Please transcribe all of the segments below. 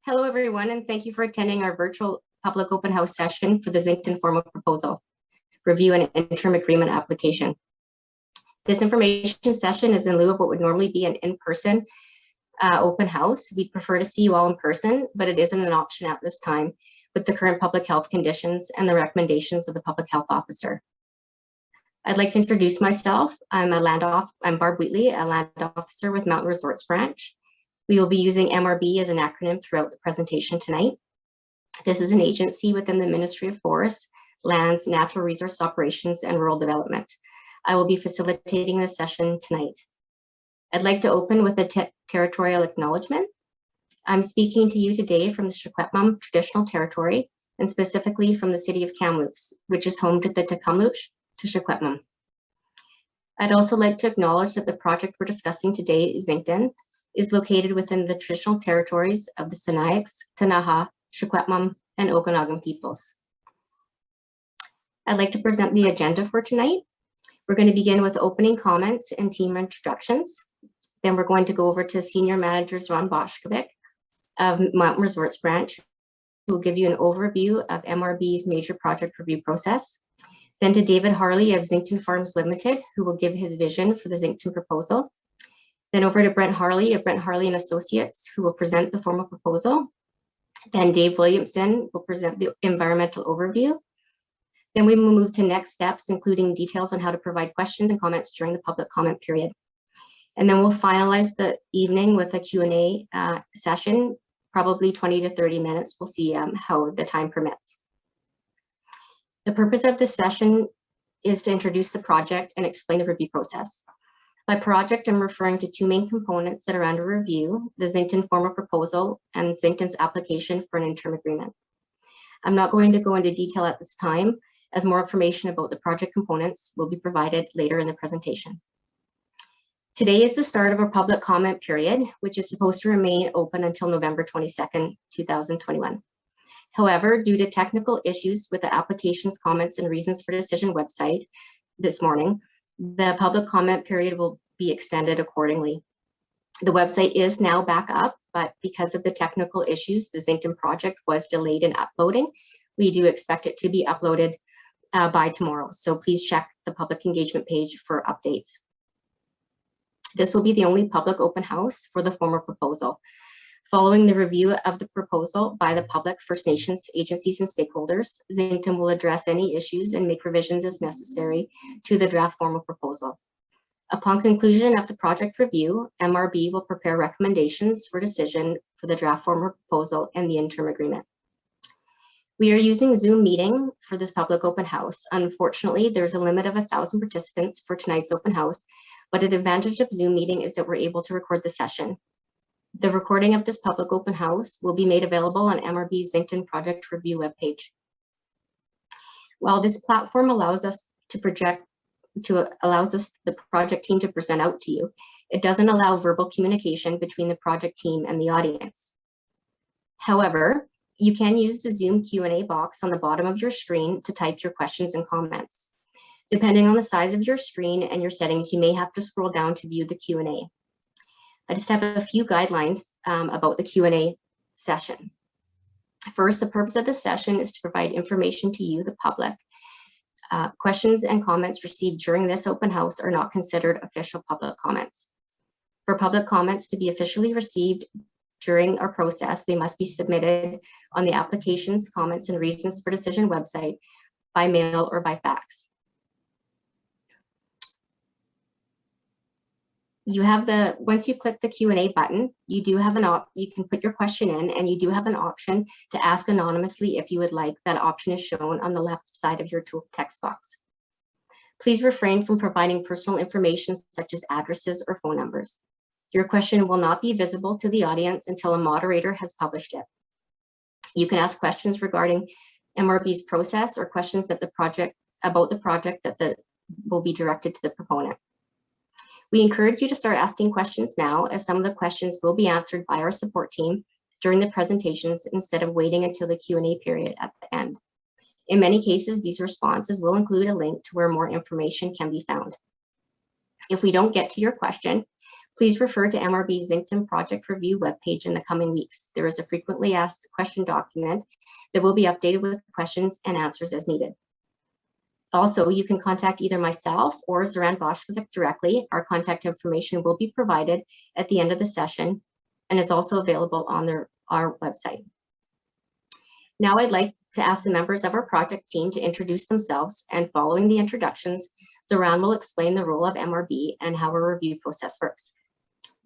Hello, everyone, and thank you for attending our virtual public open house session for the Zincton formal proposal, review and interim agreement application. This information session is in lieu of what would normally be an in-person open house. We'd prefer to see you all in person, but it isn't an option at this time with the current public health conditions and the recommendations of the public health officer. I'd like to introduce myself. I'm Barb Wheatley, a land officer with Mountain Resorts Branch. We will be using MRB as an acronym throughout the presentation tonight. This is an agency within the Ministry of Forests, Lands, Natural Resource Operations, and Rural Development. I will be facilitating this session tonight. I'd like to open with a territorial acknowledgement. I'm speaking to you today from the Secwepemc traditional territory, and specifically from the city of Kamloops, which is home to the Tecumseh to Secwepemc. I'd also like to acknowledge that the project we're discussing today, Zincton, is located within the traditional territories of the Sinixt, Ktunaxa, Secwepemc, and Okanagan peoples. I'd like to present the agenda for tonight. We're going to begin with opening comments and team introductions. Then we're going to go over to Senior Managers Ron Boshkovic of Mountain Resorts Branch, who will give you an overview of MRB's major project review process. Then to David Harley of Zincton Farms Limited, who will give his vision for the Zincton proposal. Then over to Brent Harley of Brent Harley and Associates, who will present the formal proposal. Then Dave Williamson will present the environmental overview. Then we will move to next steps, including details on how to provide questions and comments during the public comment period. And then we'll finalize the evening with a Q&A session, probably 20 to 30 minutes. We'll see how the time permits. The purpose of this session is to introduce the project and explain the review process. By project, I'm referring to two main components that are under review, the Zincton formal proposal and Zincton's application for an interim agreement. I'm not going to go into detail at this time, as more information about the project components will be provided later in the presentation. Today is the start of our public comment period, which is supposed to remain open until November 22nd, 2021. However, due to technical issues with the application's comments and reasons for decision website this morning, the public comment period will be extended accordingly. The website is now back up, but because of the technical issues, the Zincton project was delayed in uploading. We do expect it to be uploaded by tomorrow, so please check the public engagement page for updates. This will be the only public open house for the formal proposal. Following the review of the proposal by the public, First Nations, agencies, and stakeholders, Zincton will address any issues and make revisions as necessary to the draft formal proposal. Upon conclusion of the project review, MRB will prepare recommendations for decision for the draft formal proposal and the interim agreement. We are using Zoom meeting for this public open house. Unfortunately, there's a limit of 1,000 participants for tonight's open house, but an advantage of Zoom meeting is that we're able to record the session. The recording of this public open house will be made available on MRB's Zincton project review webpage. While this platform allows us the project team to present out to you, it doesn't allow verbal communication between the project team and the audience. However, you can use the Zoom Q&A box on the bottom of your screen to type your questions and comments. Depending on the size of your screen and your settings, you may have to scroll down to view the Q&A. I just have a few guidelines about the Q&A session. First, the purpose of this session is to provide information to you, the public. Questions and comments received during this open house are not considered official public comments. For public comments to be officially received during our process, they must be submitted on the application's comments and reasons for decision website by mail or by fax. Once you click the Q&A button, you can put your question in, and you do have an option to ask anonymously if you would like. That option is shown on the left side of your tool text box. Please refrain from providing personal information such as addresses or phone numbers. Your question will not be visible to the audience until a moderator has published it. You can ask questions regarding MRB's process or questions about the project that will be directed to the proponent. We encourage you to start asking questions now, as some of the questions will be answered by our support team during the presentations instead of waiting until the Q&A period at the end. In many cases, these responses will include a link to where more information can be found. If we don't get to your question, Please refer to MRB Zincton project review webpage in the coming weeks. There is a frequently asked question document that will be updated with questions and answers as needed. Also, you can contact either myself or Zoran Boshkovic directly. Our contact information will be provided at the end of the session and is also available on our website. Now I'd like to ask the members of our project team to introduce themselves, and following the introductions, Zoran will explain the role of MRB and how our review process works.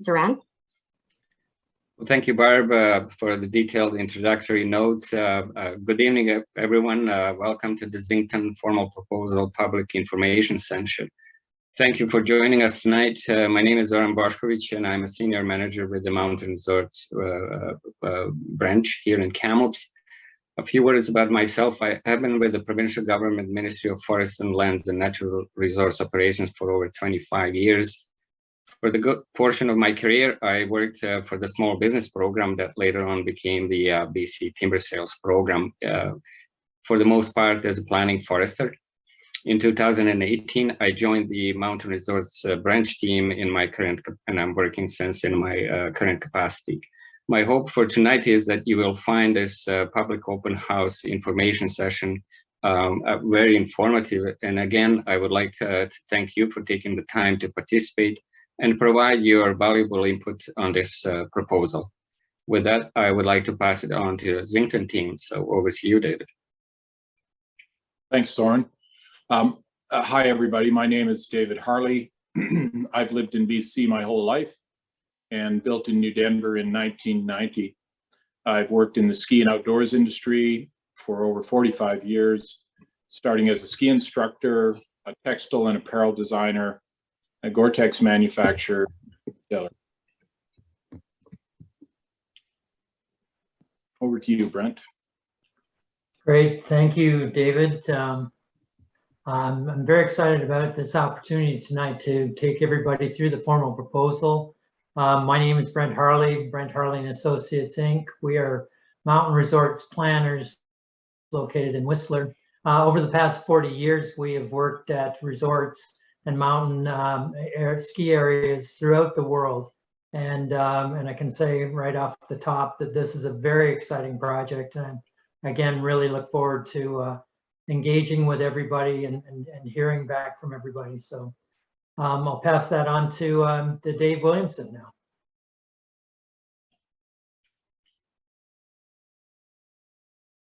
Zoran? Well, thank you, Barb, for the detailed introductory notes. Good evening, everyone. Welcome to the Zincton Formal Proposal Public Information Session. Thank you for joining us tonight. My name is Zoran Boshkovic, and I'm a senior manager with the Mountain Resorts branch here in Kamloops. A few words about myself. I have been with the provincial government Ministry of Forests and Lands and Natural Resource Operations for over 25 years. For the good portion of my career, I worked for the small business program that later on became the BC Timber Sales Program, for the most part as a planning forester. In 2018, I joined the Mountain Resorts branch team in my current, and I'm working since in my current capacity. My hope for tonight is that you will find this public open house information session very informative. And again, I would like to thank you for taking the time to participate and provide your valuable input on this proposal. With that, I would like to pass it on to the Zincton team. So over to you, David. Thanks, Zoran. Hi, everybody. My name is David Harley. I've lived in BC my whole life and built in New Denver in 1990. I've worked in the ski and outdoors industry for over 45 years, starting as a ski instructor, a textile and apparel designer, a Gore-Tex manufacturer, seller. Over to you, Brent. Great, thank you, David. I'm very excited about this opportunity tonight to take everybody through the formal proposal. My name is Brent Harley, Brent Harley and Associates, Inc. We are mountain resorts planners located in Whistler. Over the past 40 years, we have worked at resorts and mountain ski areas throughout the world. And I can say right off the top that this is a very exciting project. And I, again, really look forward to engaging with everybody and hearing back from everybody. So I'll pass that on to Dave Williamson now.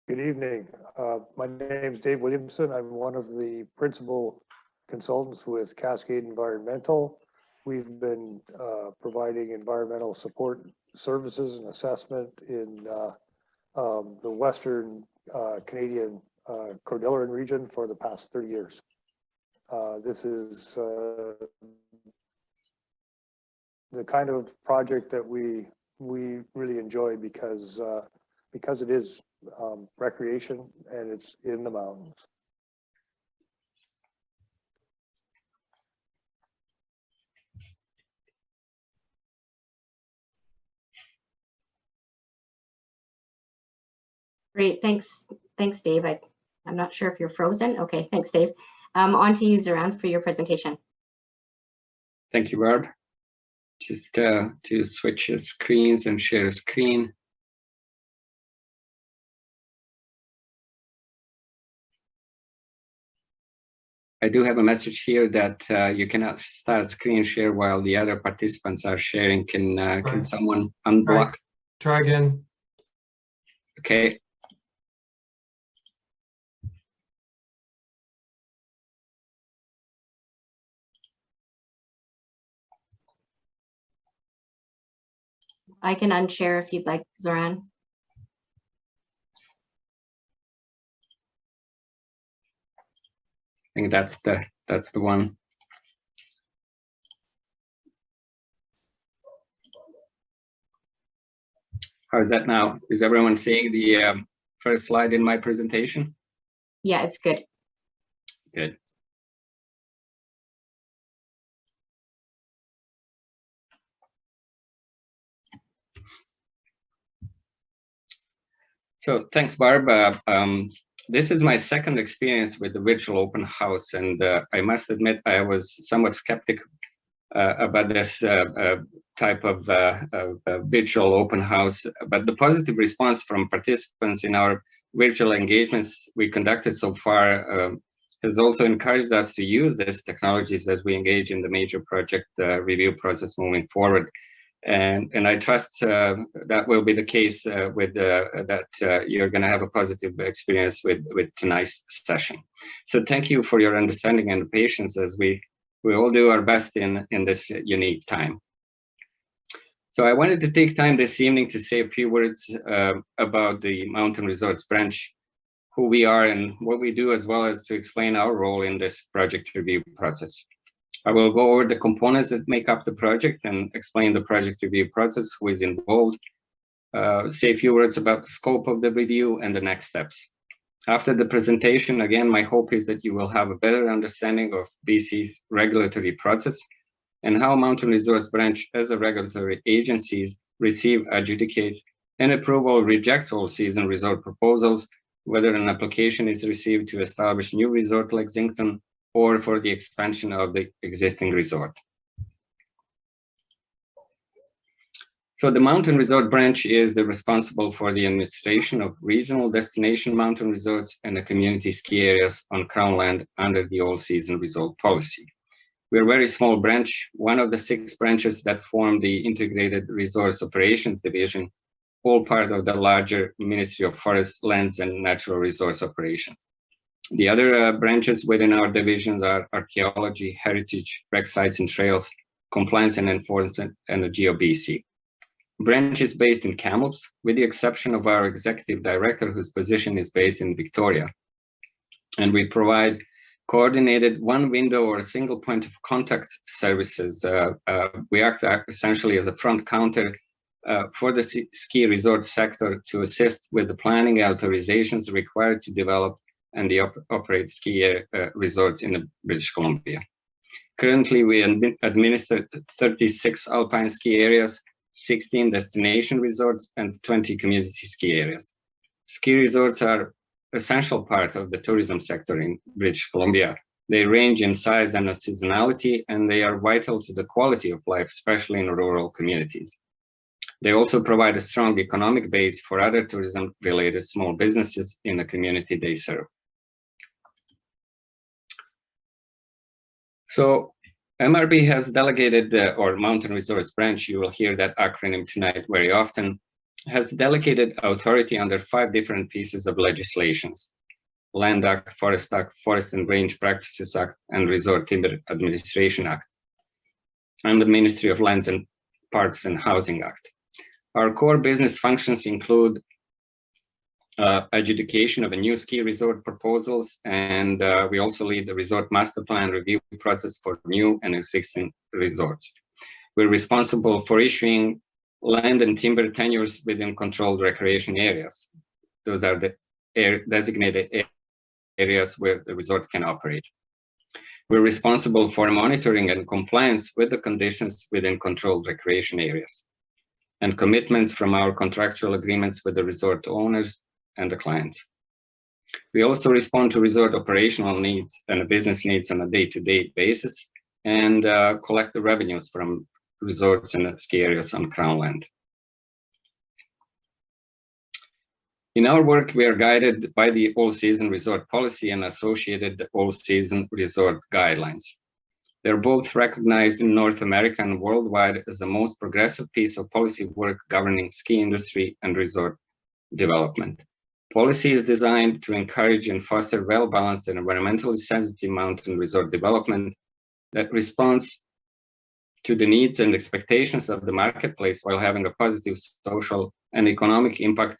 Good evening. My name is Dave Williamson. I'm one of the principal consultants with Cascade Environmental. We've been providing environmental support services and assessment in the Western Canadian Cordilleran region for the past 30 years. This is the kind of project that we really enjoy because it is recreation and it's in the mountains. Great, thanks, Dave. I'm not sure if you're frozen. Okay, thanks, Dave. On to you, Zoran, for your presentation. Thank you, Barb. Just to switch your screens and share a screen. I do have a message here that you cannot start screen share while the other participants are sharing. Can someone unblock? Try again. Okay. I can unshare if you'd like, Zoran. I think that's the one. How is that now? Is everyone seeing the first slide in my presentation? Yeah, it's good. Good. So thanks, Barb. This is my second experience with the virtual open house, and I must admit I was somewhat skeptical about this type of virtual open house. But the positive response from participants in our virtual engagements we conducted so far has also encouraged us to use these technologies as we engage in the major project review process moving forward. And I trust that will be the case with that you're going to have a positive experience with tonight's session. So thank you for your understanding and patience as we all do our best in this unique time. So I wanted to take time this evening to say a few words about the Mountain Resorts branch, who we are and what we do, as well as to explain our role in this project review process. I will go over the components that make up the project and explain the project review process, who is involved, say a few words about the scope of the review and the next steps. After the presentation, again, my hope is that you will have a better understanding of BC's regulatory process and how Mountain Resorts branch as a regulatory agency receive, adjudicate, and approve or reject all season resort proposals, whether an application is received to establish new resort like Zincton or for the expansion of the existing resort. So the Mountain Resort branch is responsible for the administration of regional destination mountain resorts and the community ski areas on Crown land under the all-season resort policy. We're a very small branch, one of the 6 branches that form the Integrated Resource Operations Division, all part of the larger Ministry of Forests, Lands, and Natural Resource Operations. The other branches within our divisions are archaeology, heritage, rec sites and trails, compliance and enforcement, and the GeoBC. Branch is based in Kamloops, with the exception of our executive director, whose position is based in Victoria. And we provide coordinated one window or a single point of contact services. We act essentially as a front counter for the ski resort sector to assist with the planning authorizations required to develop and operate ski resorts in British Columbia. Currently, we administer 36 alpine ski areas, 16 destination resorts, and 20 community ski areas. Ski resorts are an essential part of the tourism sector in British Columbia. They range in size and seasonality, and they are vital to the quality of life, especially in rural communities. They also provide a strong economic base for other tourism-related small businesses in the community they serve. So MRB has delegated, or Mountain Resorts branch, you will hear that acronym tonight very often, has delegated authority under 5 different pieces of legislations: Land Act, Forest Act, Forest and Range Practices Act, and Resort Timber Administration Act, and the Ministry of Lands and Parks and Housing Act. Our core business functions include adjudication of a new ski resort proposals, and we also lead the resort master plan review process for new and existing resorts. We're responsible for issuing land and timber tenures within controlled recreation areas. Those are the designated areas where the resort can operate. We're responsible for monitoring and compliance with the conditions within controlled recreation areas and commitments from our contractual agreements with the resort owners and the clients. We also respond to resort operational needs and business needs on a day-to-day basis and collect the revenues from resorts and ski areas on Crown land. In our work, we are guided by the all-season resort policy and associated all-season resort guidelines. They're both recognized in North America and worldwide as the most progressive piece of policy work governing ski industry and resort development. Policy is designed to encourage and foster well-balanced and environmentally sensitive mountain resort development that responds to the needs and expectations of the marketplace while having a positive social and economic impact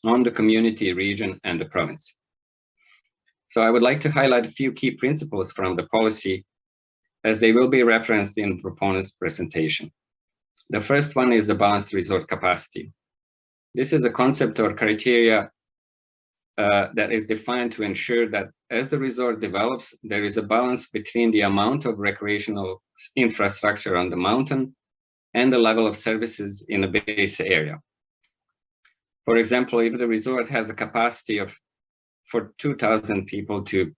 on the community, region, and the province. So I would like to highlight a few key principles from the policy as they will be referenced in the proponent's presentation. The first one is the balanced resort capacity. This is a concept or criteria that is defined to ensure that as the resort develops, there is a balance between the amount of recreational infrastructure on the mountain and the level of services in the base area. For example, if the resort has a capacity for 2,000 people to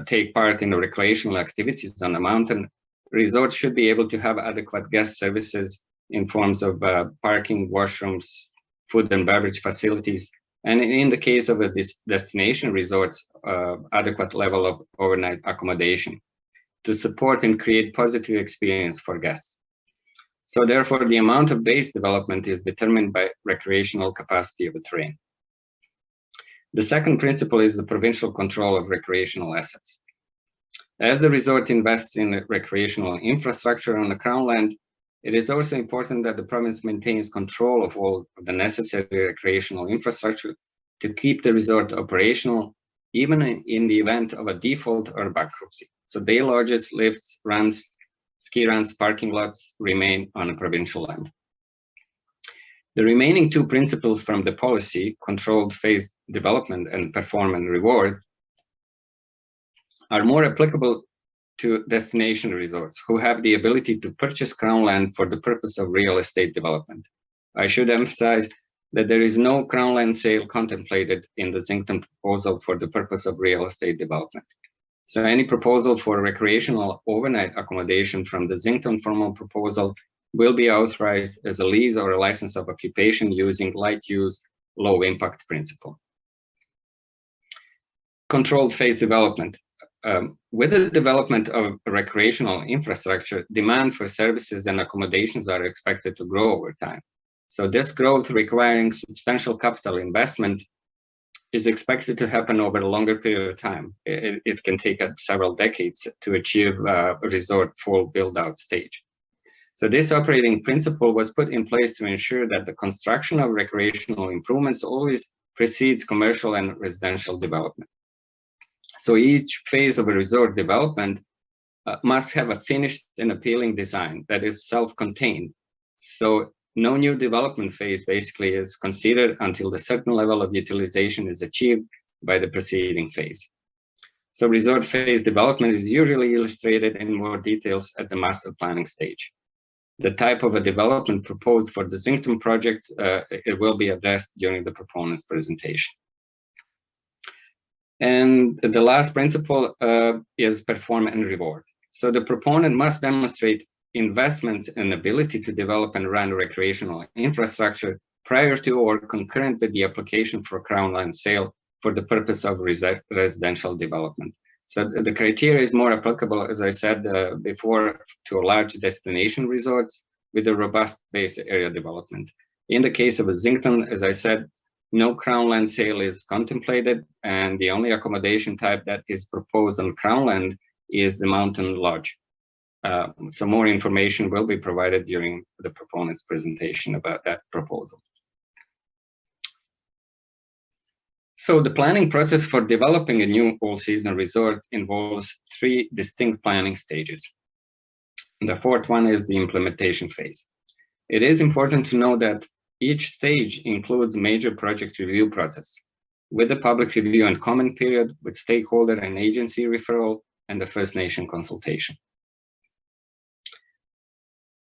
take part in the recreational activities on the mountain, resorts should be able to have adequate guest services in forms of parking, washrooms, food and beverage facilities, and in the case of a destination resorts, adequate level of overnight accommodation to support and create positive experience for guests. So therefore, the amount of base development is determined by recreational capacity of the terrain. The second principle is the provincial control of recreational assets. As the resort invests in recreational infrastructure on the Crown land, it is also important that the province maintains control of all of the necessary recreational infrastructure to keep the resort operational, even in the event of a default or bankruptcy. So day lodges, lifts, runs, ski runs, parking lots remain on a provincial land. The remaining two principles from the policy, controlled phase development and perform and reward, are more applicable to destination resorts who have the ability to purchase Crown land for the purpose of real estate development. I should emphasize that there is no Crown land sale contemplated in the Zincton proposal for the purpose of real estate development. So any proposal for recreational overnight accommodation from the Zincton formal proposal will be authorized as a lease or a license of occupation using light use, low impact principle. Controlled phase development. With the development of recreational infrastructure, demand for services and accommodations are expected to grow over time. So this growth requiring substantial capital investment is expected to happen over a longer period of time. It can take several decades to achieve a resort full build-out stage. So this operating principle was put in place to ensure that the construction of recreational improvements always precedes commercial and residential development. So each phase of a resort development must have a finished and appealing design that is self-contained. So no new development phase basically is considered until the certain level of utilization is achieved by the preceding phase. So resort phase development is usually illustrated in more details at the master planning stage. The type of a development proposed for the Zincton project, it will be addressed during the proponent's presentation. And the last principle is perform and reward. So the proponent must demonstrate investments and ability to develop and run recreational infrastructure prior to or concurrent with the application for Crown land sale for the purpose of residential development. So the criteria is more applicable, as I said before, to large destination resorts with a robust base area development. In the case of a Zincton, as I said, no Crown land sale is contemplated, and the only accommodation type that is proposed on Crown land is the mountain lodge. So more information will be provided during the proponent's presentation about that proposal. So the planning process for developing a new all-season resort involves three distinct planning stages. And the fourth one is the implementation phase. It is important to know that each stage includes major project review process with the public review and comment period, with stakeholder and agency referral, and the First Nation consultation.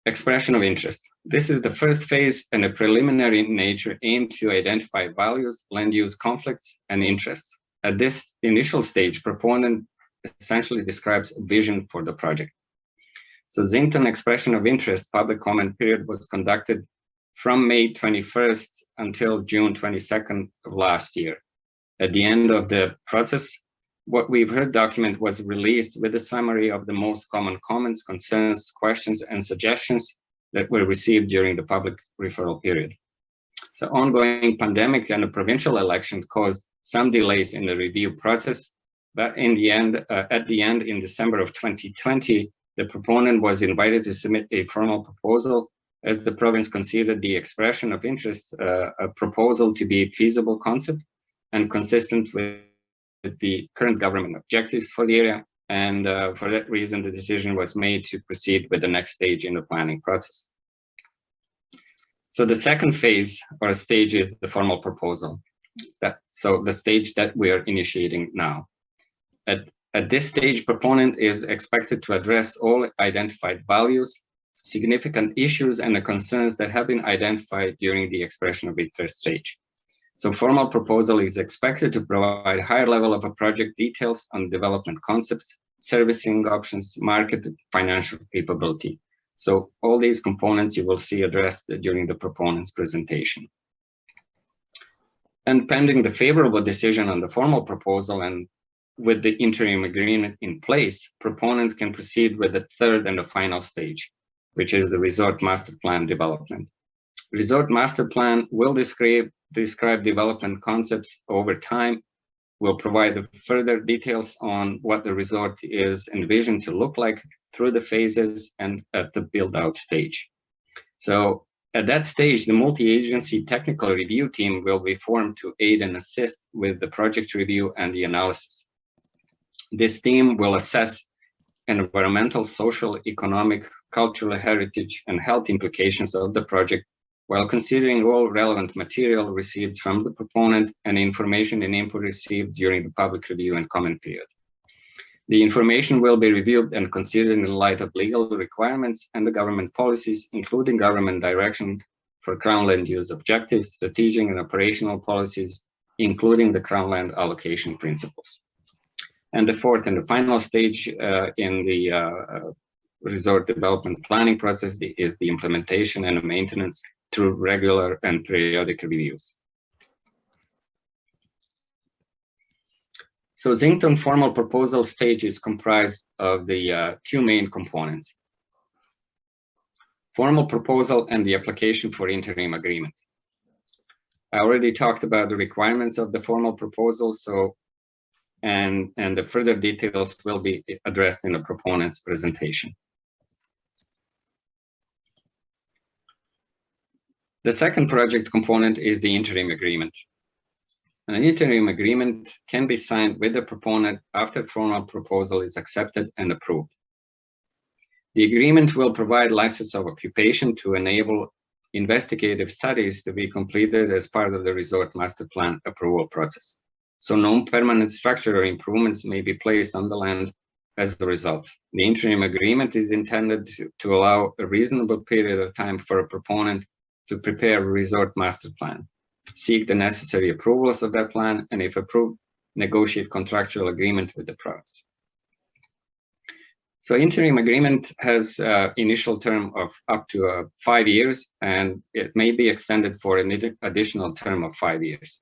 Expression of interest. This is the first phase and a preliminary in nature aimed to identify values, land use conflicts, and interests. At this initial stage, proponent essentially describes a vision for the project. So Zincton expression of interest public comment period was conducted from May 21st until June 22nd of last year. At the end of the process, what we've heard document was released with a summary of the most common comments, concerns, questions, and suggestions that were received during the public referral period. So ongoing pandemic and the provincial election caused some delays in the review process, but in the end, in December of 2020, the proponent was invited to submit a formal proposal as the province considered the expression of interest a proposal to be a feasible concept and consistent with the current government objectives for the area. And for that reason, the decision was made to proceed with the next stage in the planning process. So the second phase or stage is the formal proposal. So the stage that we are initiating now. At this stage, proponent is expected to address all identified values, significant issues, and the concerns that have been identified during the expression of interest stage. So formal proposal is expected to provide higher level of a project details on development concepts, servicing options, market, financial capability. So all these components you will see addressed during the proponent's presentation. And pending the favorable decision on the formal proposal and with the interim agreement in place, proponents can proceed with the third and the final stage, which is the resort master plan development. Resort master plan will describe development concepts over time, will provide further details on what the resort is envisioned to look like through the phases and at the build-out stage. So at that stage, the multi-agency technical review team will be formed to aid and assist with the project review and the analysis. This team will assess environmental, social, economic, cultural heritage, and health implications of the project while considering all relevant material received from the proponent and information and input received during the public review and comment period. The information will be reviewed and considered in light of legal requirements and the government policies, including government direction for Crown land use objectives, strategic and operational policies, including the Crown land allocation principles. And the fourth and the final stage in the resort development planning process is the implementation and the maintenance through regular and periodic reviews. So Zincton formal proposal stage is comprised of the two main components: formal proposal and the application for interim agreement. I already talked about the requirements of the formal proposal, so and the further details will be addressed in the proponent's presentation. The second project component is the interim agreement. An interim agreement can be signed with the proponent after formal proposal is accepted and approved. The agreement will provide license of occupation to enable investigative studies to be completed as part of the resort master plan approval process. So no permanent structural improvements may be placed on the land as a result. The interim agreement is intended to allow a reasonable period of time for a proponent to prepare a resort master plan, seek the necessary approvals of that plan, and if approved, negotiate contractual agreement with the province. So interim agreement has initial term of up to 5 years, and it may be extended for an additional term of 5 years.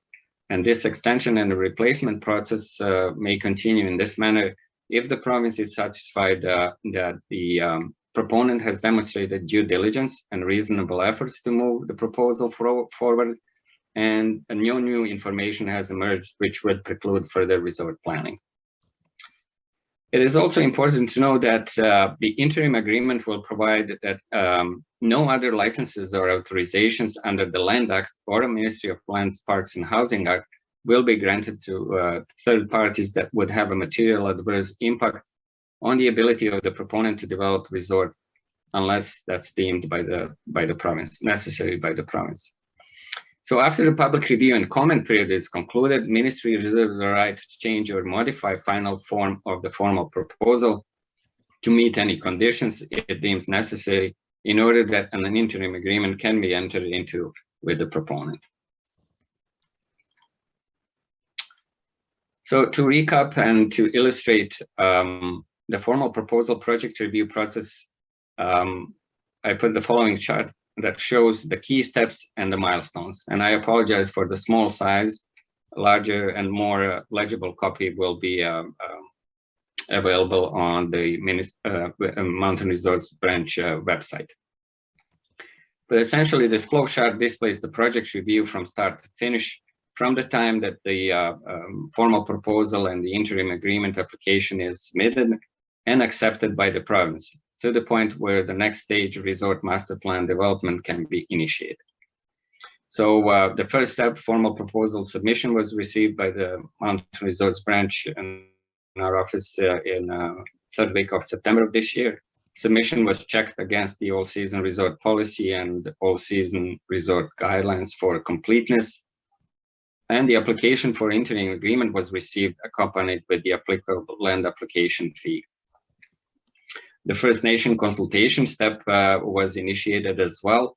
And this extension and the replacement process may continue in this manner if the province is satisfied that the proponent has demonstrated due diligence and reasonable efforts to move the proposal forward, and new information has emerged which would preclude further resort planning. It is also important to know that the interim agreement will provide that no other licenses or authorizations under the Land Act or a Ministry of Lands, Parks and Housing Act will be granted to third parties that would have a material adverse impact on the ability of the proponent to develop resort, unless that's deemed by the province, necessary by the province. So after the public review and comment period is concluded, Ministry reserves the right to change or modify final form of the formal proposal to meet any conditions it deems necessary in order that an interim agreement can be entered into with the proponent. So to recap and to illustrate the formal proposal project review process, I put the following chart that shows the key steps and the milestones. And I apologize for the small size. Larger and more legible copy will be available on the Mountain Resorts branch website. But essentially, this flow chart displays the project review from start to finish, from the time that the formal proposal and the interim agreement application is submitted and accepted by the province, to the point where the next stage resort master plan development can be initiated. So the first step, formal proposal submission, was received by the Mountain Resorts branch in our office in third week of September of this year. Submission was checked against the all-season resort policy and all-season resort guidelines for completeness. And the application for interim agreement was received, accompanied with the applicable land application fee. The First Nation consultation step was initiated as well,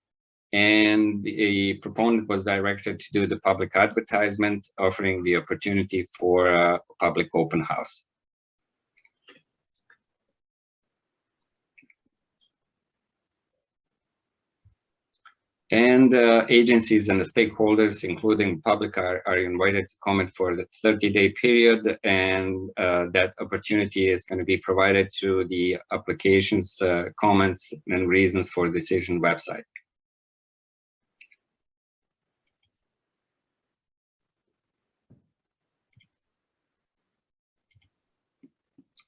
and the proponent was directed to do the public advertisement, offering the opportunity for a public open house. And agencies and the stakeholders, including public, are invited to comment for the 30-day period, and that opportunity is going to be provided through the applications, comments, and reasons for decision website.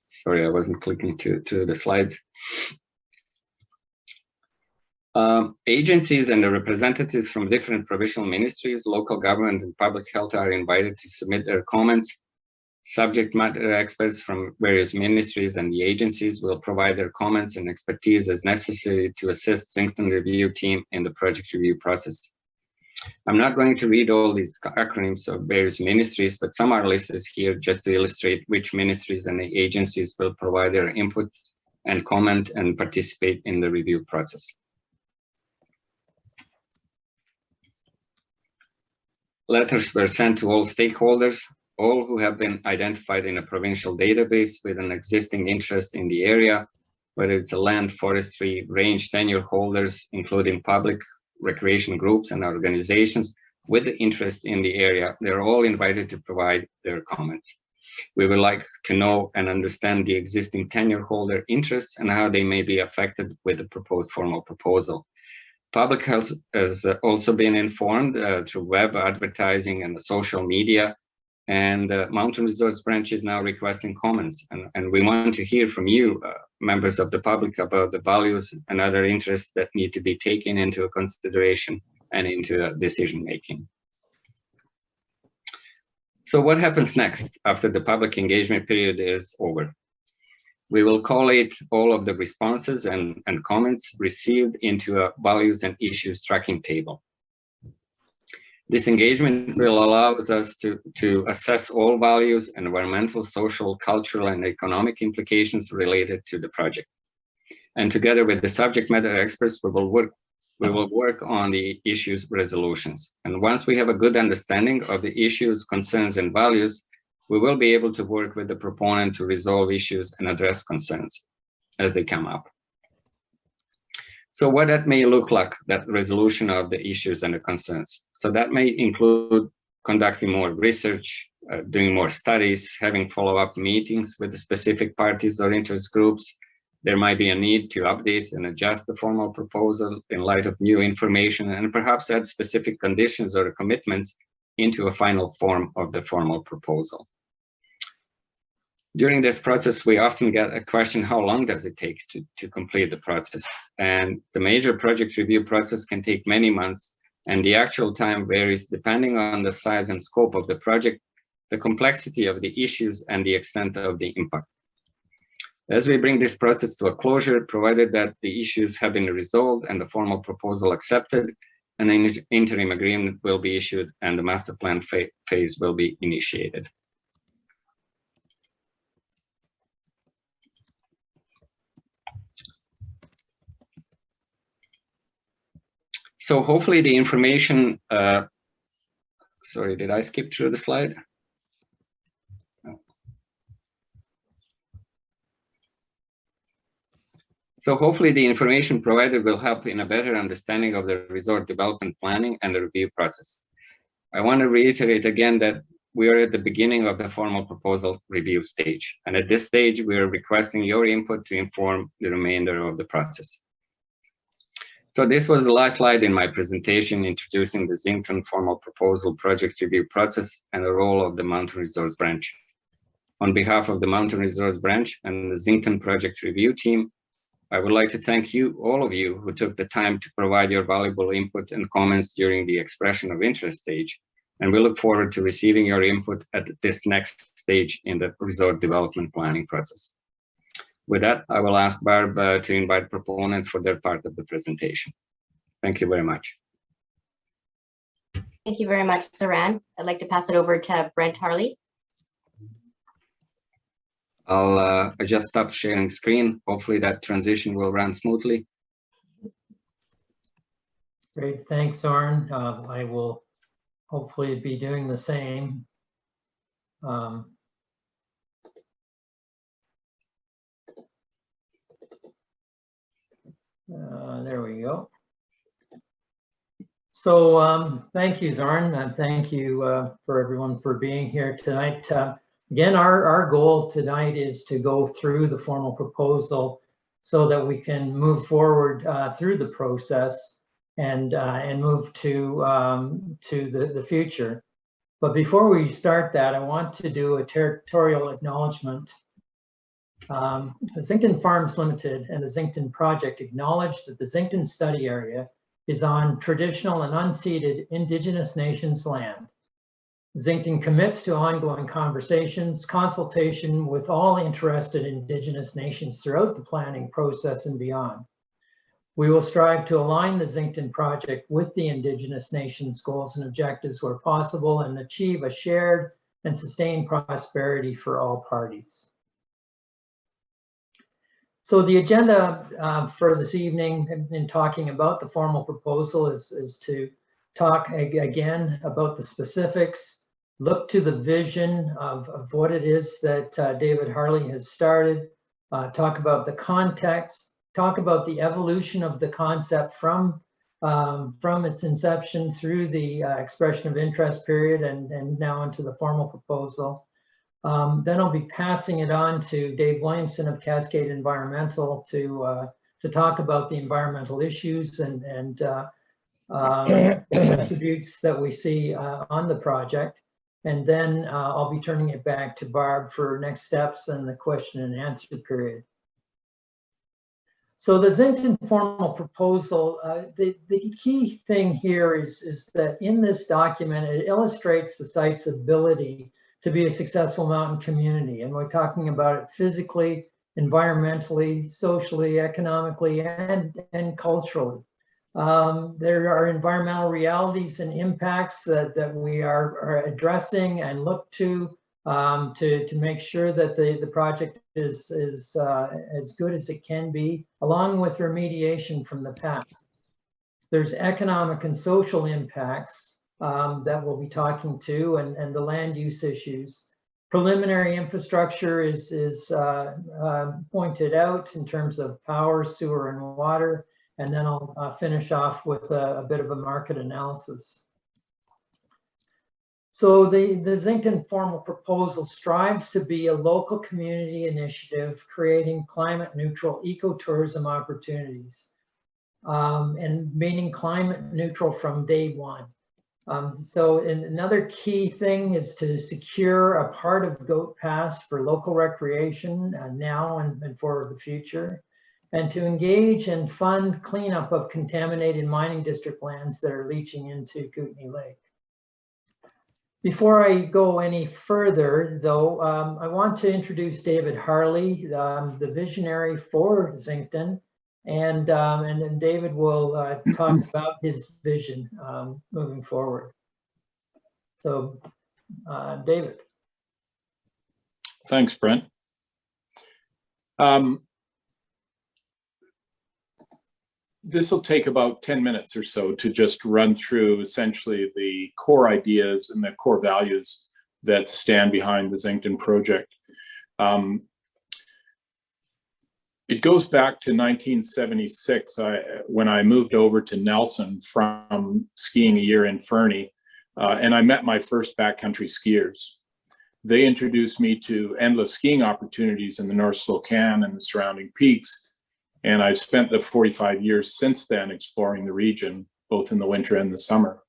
Sorry, I wasn't clicking to the slides. Agencies and the representatives from different provincial ministries, local government, and public health are invited to submit their comments. Subject matter experts from various ministries and the agencies will provide their comments and expertise as necessary to assist Zincton review team in the project review process. I'm not going to read all these acronyms of various ministries, but some are listed here just to illustrate which ministries and the agencies will provide their input and comment and participate in the review process. Letters were sent to all stakeholders, all who have been identified in a provincial database with an existing interest in the area, whether it's a land, forestry, range tenure holders, including public, recreation groups and organizations with the interest in the area. They're all invited to provide their comments. We would like to know and understand the existing tenure holder interests and how they may be affected with the proposed formal proposal. Public has also been informed through web advertising and the social media, and Mountain Resorts branch is now requesting comments. And we want to hear from you, members of the public, about the values and other interests that need to be taken into consideration and into decision making. So what happens next after the public engagement period is over? We will collate all of the responses and comments received into a values and issues tracking table. This engagement will allow us to assess all values, environmental, social, cultural, and economic implications related to the project. And together with the subject matter experts, we will work on the issues resolutions. And once we have a good understanding of the issues, concerns, and values, we will be able to work with the proponent to resolve issues and address concerns as they come up. So what that may look like, that resolution of the issues and the concerns. So that may include conducting more research, doing more studies, having follow-up meetings with the specific parties or interest groups. There might be a need to update and adjust the formal proposal in light of new information, and perhaps add specific conditions or commitments into a final form of the formal proposal. During this process, we often get a question, how long does it take to complete the process? And the major project review process can take many months, and the actual time varies depending on the size and scope of the project, the complexity of the issues, and the extent of the impact. As we bring this process to a closure, provided that the issues have been resolved and the formal proposal accepted, an interim agreement will be issued and the master plan phase will be initiated. So hopefully the information, sorry, did I skip through the slide? No. So hopefully the information provided will help in a better understanding of the resort development planning and the review process. I want to reiterate again that we are at the beginning of the formal proposal review stage. And at this stage, we are requesting your input to inform the remainder of the process. So this was the last slide in my presentation introducing the Zincton formal proposal project review process and the role of the Mountain Resorts branch. On behalf of the Mountain Resorts branch and the Zincton project review team, I would like to thank you, all of you, who took the time to provide your valuable input and comments during the expression of interest stage. And we look forward to receiving your input at this next stage in the resort development planning process. With that, I will ask Barb to invite proponent for their part of the presentation. Thank you very much. Thank you very much, Saran. I'd like to pass it over to Brent Harley. I just stopped sharing screen. Hopefully that transition will run smoothly. Great, thanks, Soren. I will hopefully be doing the same. There we go. So thank you, Zoran, and thank you for everyone for being here tonight. Again, our goal tonight is to go through the formal proposal so that we can move forward through the process and move to the future. But before we start that, I want to do a territorial acknowledgement. Zincton Farms Limited and the Zincton project acknowledge that the Zincton study area is on traditional and unceded Indigenous nations land. Zincton commits to ongoing conversations, consultation with all interested Indigenous nations throughout the planning process and beyond. We will strive to align the Zincton project with the Indigenous nations' goals and objectives where possible and achieve a shared and sustained prosperity for all parties. So the agenda for this evening in talking about the formal proposal is to talk again about the specifics, look to the vision of what it is that David Harley has started, talk about the context, talk about the evolution of the concept from its inception through the expression of interest period and now into the formal proposal. Then I'll be passing it on to Dave Williamson of Cascade Environmental to talk about the environmental issues and attributes that we see on the project. And then I'll be turning it back to Barb for next steps and the question and answer period. So the Zincton formal proposal, the key thing here is that in this document, it illustrates the site's ability to be a successful mountain community. And we're talking about it physically, environmentally, socially, economically, and culturally. There are environmental realities and impacts that we are addressing and look to make sure that the project is as good as it can be, along with remediation from the past. There's economic and social impacts that we'll be talking to, and the land use issues. Preliminary infrastructure is pointed out in terms of power, sewer, and water, and then I'll finish off with a bit of a market analysis. So the Zincton formal proposal strives to be a local community initiative creating climate neutral ecotourism opportunities, and meaning climate neutral from day one. So another key thing is to secure a part of Goat Pass for local recreation now and for the future, and to engage and fund cleanup of contaminated mining district lands that are leaching into Kootenay Lake. Before I go any further, though, I want to introduce David Harley, the visionary for Zincton, and then David will talk about his vision moving forward. So, David. Thanks, Brent. This will take about 10 minutes or so to just run through essentially the core ideas and the core values that stand behind the Zincton project. It goes back to 1976 when I moved over to Nelson from skiing a year in Fernie, and I met my first backcountry skiers. They introduced me to endless skiing opportunities in the North Slocan and the surrounding peaks. And I've spent the 45 years since then exploring the region, both in the winter and the summer.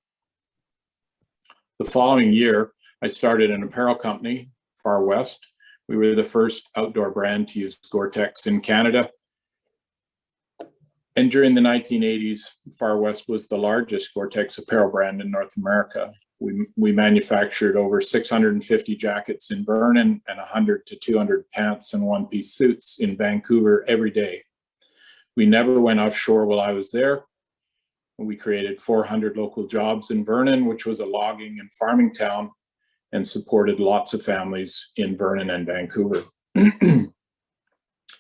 The following year, I started an apparel company, Far West. We were the first outdoor brand to use Gore-Tex in Canada. And during the 1980s, Far West was the largest Gore-Tex apparel brand in North America. We manufactured over 650 jackets in Vernon and 100 to 200 pants and one-piece suits in Vancouver every day. We never went offshore while I was there. We created 400 local jobs in Vernon, which was a logging and farming town, and supported lots of families in Vernon and Vancouver. In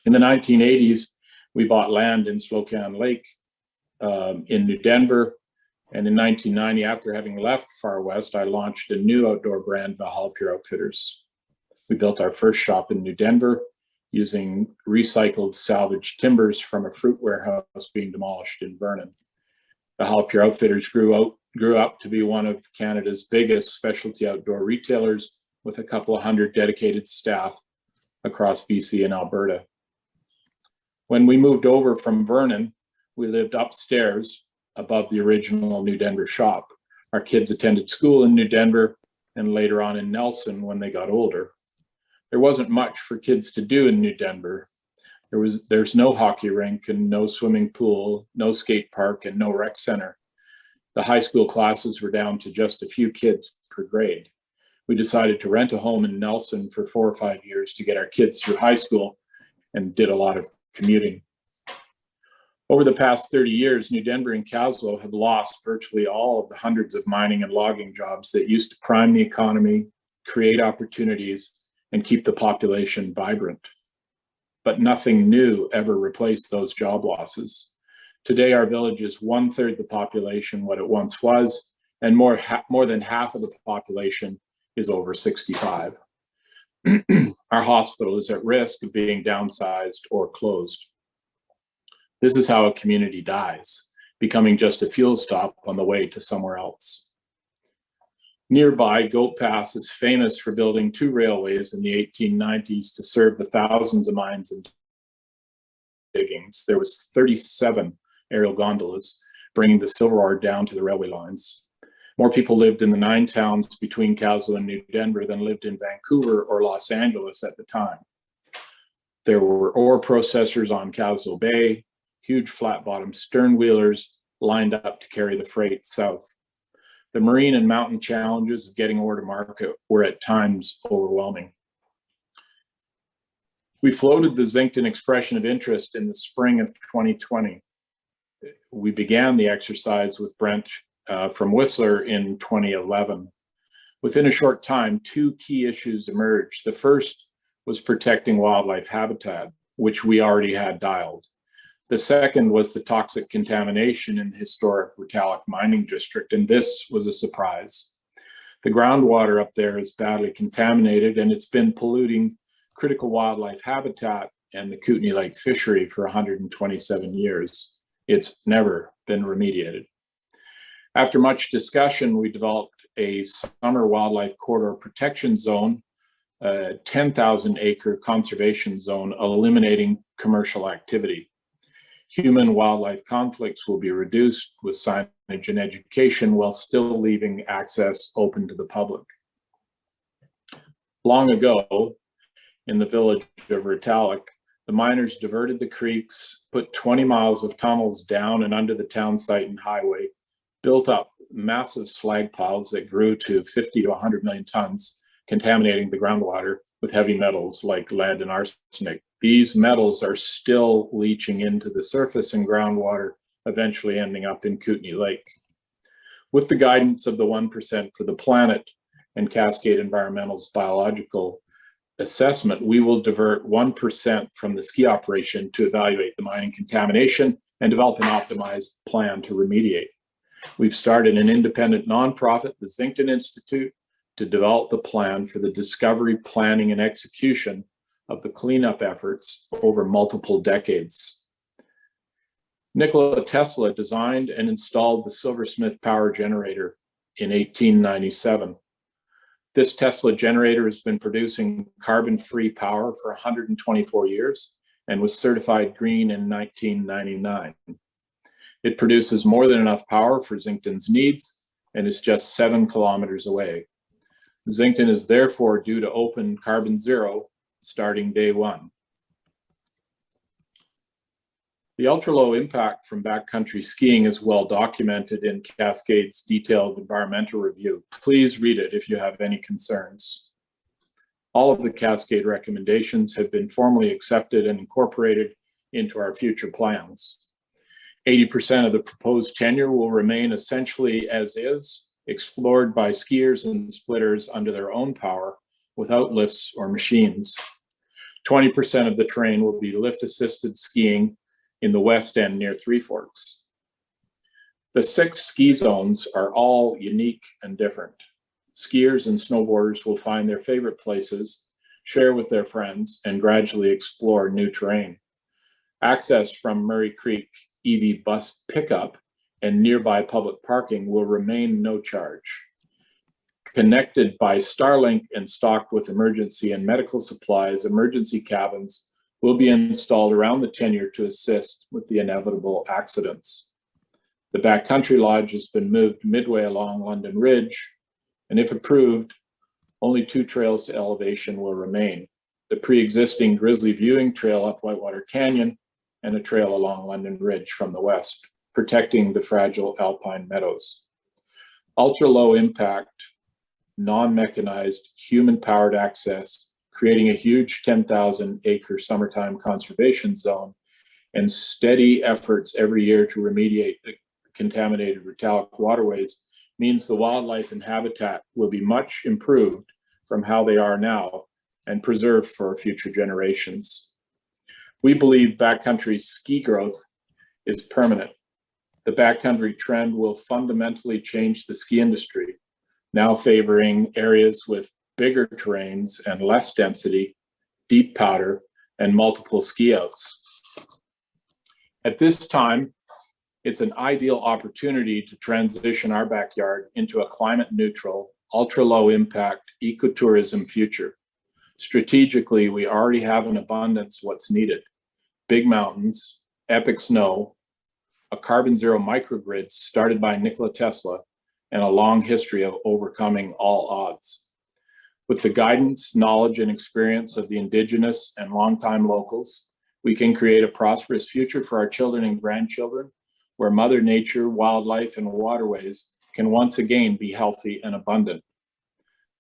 the 1980s, we bought land in Slocan Lake in New Denver. And in 1990, after having left Far West, I launched a new outdoor brand, Valhalla Pure Outfitters. We built our first shop in New Denver using recycled salvaged timbers from a fruit warehouse being demolished in Vernon. Valhalla Pure Outfitters grew up to be one of Canada's biggest specialty outdoor retailers, with a couple of hundred dedicated staff across BC and Alberta. When we moved over from Vernon, we lived upstairs above the original New Denver shop. Our kids attended school in New Denver and later on in Nelson when they got older. There wasn't much for kids to do in New Denver. There's no hockey rink and no swimming pool, no skate park and no rec center. The high school classes were down to just a few kids per grade. We decided to rent a home in Nelson for 4 or 5 years to get our kids through high school and did a lot of commuting. Over the past 30 years, New Denver and Caslo have lost virtually all of the hundreds of mining and logging jobs that used to prime the economy, create opportunities, and keep the population vibrant. But nothing new ever replaced those job losses. Today, our village is 1/3 the population what it once was, and more than half of the population is over 65. Our hospital is at risk of being downsized or closed. This is how a community dies, becoming just a fuel stop on the way to somewhere else. Nearby, Goat Pass is famous for building 2 railways in the 1890s to serve the thousands of mines and diggings. There was 37 aerial gondolas bringing the silver ore down to the railway lines. More people lived in the 9 towns between Caslo and New Denver than lived in Vancouver or Los Angeles at the time. There were ore processors on Caslo Bay, huge flat-bottom stern wheelers lined up to carry the freight south. The marine and mountain challenges of getting ore to market were at times overwhelming. We floated the Zincton expression of interest in the spring of 2020. We began the exercise with Brent from Whistler in 2011. Within a short time, 2 key issues emerged. The first was protecting wildlife habitat, which we already had dialed. The second was the toxic contamination in the historic Retallick mining district, and this was a surprise. The groundwater up there is badly contaminated, and it's been polluting critical wildlife habitat and the Kootenay Lake fishery for 127 years. It's never been remediated. After much discussion, we developed a summer wildlife corridor protection zone, a 10,000-acre conservation zone, eliminating commercial activity. Human wildlife conflicts will be reduced with signage and education while still leaving access open to the public. Long ago, in the village of Retallick, the miners diverted the creeks, put 20 miles of tunnels down and under the town site and highway, built up massive slag piles that grew to 50 to 100 million tons, contaminating the groundwater with heavy metals like lead and arsenic. These metals are still leaching into the surface and groundwater, eventually ending up in Kootenay Lake. With the guidance of the 1% for the Planet and Cascade Environmental's biological assessment, we will divert 1% from the ski operation to evaluate the mining contamination and develop an optimized plan to remediate. We've started an independent nonprofit, the Zincton Institute, to develop the plan for the discovery, planning, and execution of the cleanup efforts over multiple decades. Nikola Tesla designed and installed the Silversmith power generator in 1897. This Tesla generator has been producing carbon-free power for 124 years and was certified green in 1999. It produces more than enough power for Zincton's needs and is just 7 kilometers away. Zincton is therefore due to open carbon zero starting day 1. The ultra-low impact from backcountry skiing is well documented in Cascade's detailed environmental review. Please read it if you have any concerns. All of the Cascade recommendations have been formally accepted and incorporated into our future plans. 80% of the proposed tenure will remain essentially as is, explored by skiers and splitters under their own power without lifts or machines. 20% of the terrain will be lift-assisted skiing in the west end near Three Forks. The 6 ski zones are all unique and different. Skiers and snowboarders will find their favorite places, share with their friends, and gradually explore new terrain. Access from Murray Creek EV bus pickup and nearby public parking will remain no charge. Connected by Starlink and stocked with emergency and medical supplies, emergency cabins will be installed around the tenure to assist with the inevitable accidents. The Backcountry Lodge has been moved midway along London Ridge, and if approved, only 2 trails to elevation will remain. The pre-existing Grizzly Viewing Trail up Whitewater Canyon and a trail along London Ridge from the west, protecting the fragile alpine meadows. Ultra-low impact, non-mechanized, human-powered access, creating a huge 10,000-acre summertime conservation zone, and steady efforts every year to remediate the contaminated Rutalic waterways means the wildlife and habitat will be much improved from how they are now and preserved for future generations. We believe backcountry ski growth is permanent. The backcountry trend will fundamentally change the ski industry, now favoring areas with bigger terrains and less density, deep powder, and multiple ski outs. At this time, it's an ideal opportunity to transition our backyard into a climate neutral, ultra low impact ecotourism future. Strategically, we already have an abundance of what's needed: big mountains, epic snow, a carbon zero microgrid started by Nikola Tesla, and a long history of overcoming all odds. With the guidance, knowledge, and experience of the Indigenous and longtime locals, we can create a prosperous future for our children and grandchildren, where Mother Nature, wildlife, and waterways can once again be healthy and abundant.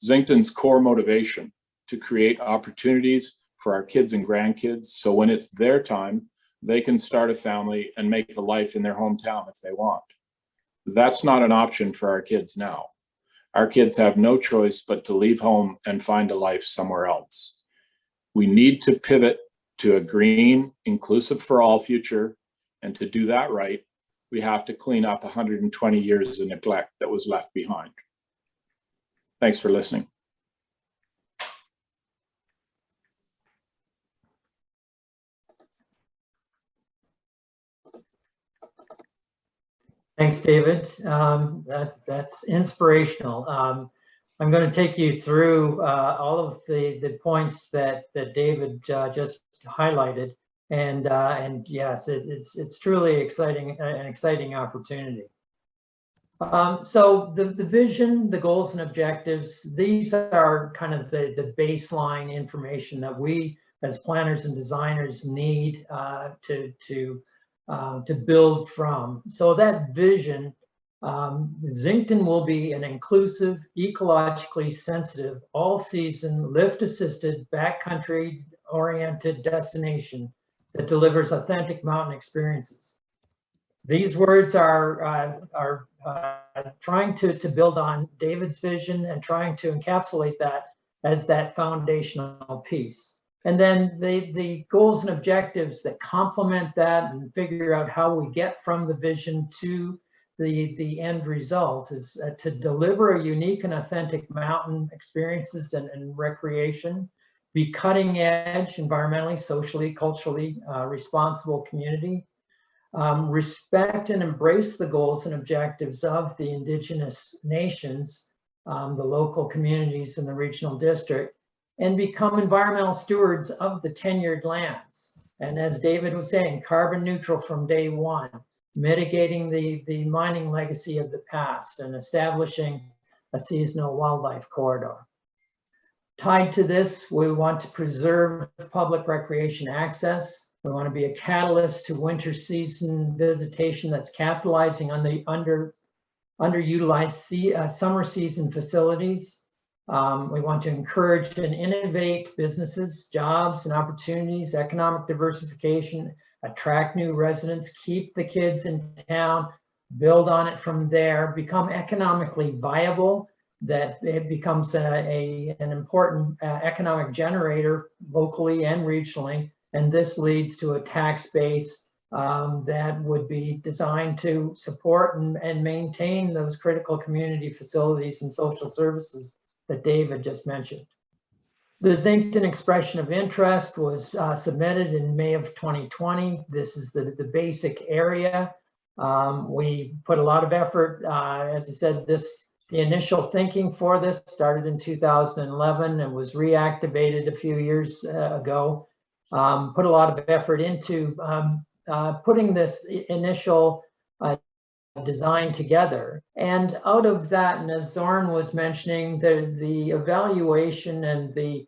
Zincton's core motivation: to create opportunities for our kids and grandkids, so when it's their time, they can start a family and make a life in their hometown if they want. That's not an option for our kids now. Our kids have no choice but to leave home and find a life somewhere else. We need to pivot to a green, inclusive for all future, and to do that right, we have to clean up 120 years of neglect that was left behind. Thanks for listening. Thanks, David. That's inspirational. I'm going to take you through all of the points that David just highlighted, and yes, it's truly exciting, an exciting opportunity. So the vision, the goals and objectives, these are kind of the baseline information that we as planners and designers need to build from. So that vision, Zincton will be an inclusive, ecologically sensitive, all-season, lift-assisted, backcountry-oriented destination that delivers authentic mountain experiences. These words are trying to build on David's vision and trying to encapsulate that as that foundational piece. And then the goals and objectives that complement that and figure out how we get from the vision to the end result is to deliver a unique and authentic mountain experiences and recreation, be cutting edge, environmentally, socially, culturally responsible community, respect and embrace the goals and objectives of the Indigenous nations, the local communities in the regional district, and become environmental stewards of the tenured lands. And as David was saying, carbon neutral from day one, mitigating the mining legacy of the past and establishing a seasonal wildlife corridor. Tied to this, we want to preserve public recreation access. We want to be a catalyst to winter season visitation that's capitalizing on the underutilized summer season facilities. We want to encourage and innovate businesses, jobs and opportunities, economic diversification, attract new residents, keep the kids in town, build on it from there, become economically viable, that it becomes an important economic generator locally and regionally. And this leads to a tax base that would be designed to support and maintain those critical community facilities and social services that David just mentioned. The Zincton expression of interest was submitted in May of 2020. This is the basic area. We put a lot of effort, as I said, the initial thinking for this started in 2011 and was reactivated a few years ago. Put a lot of effort into putting this initial design together. And out of that, and as Zorn was mentioning, the evaluation and the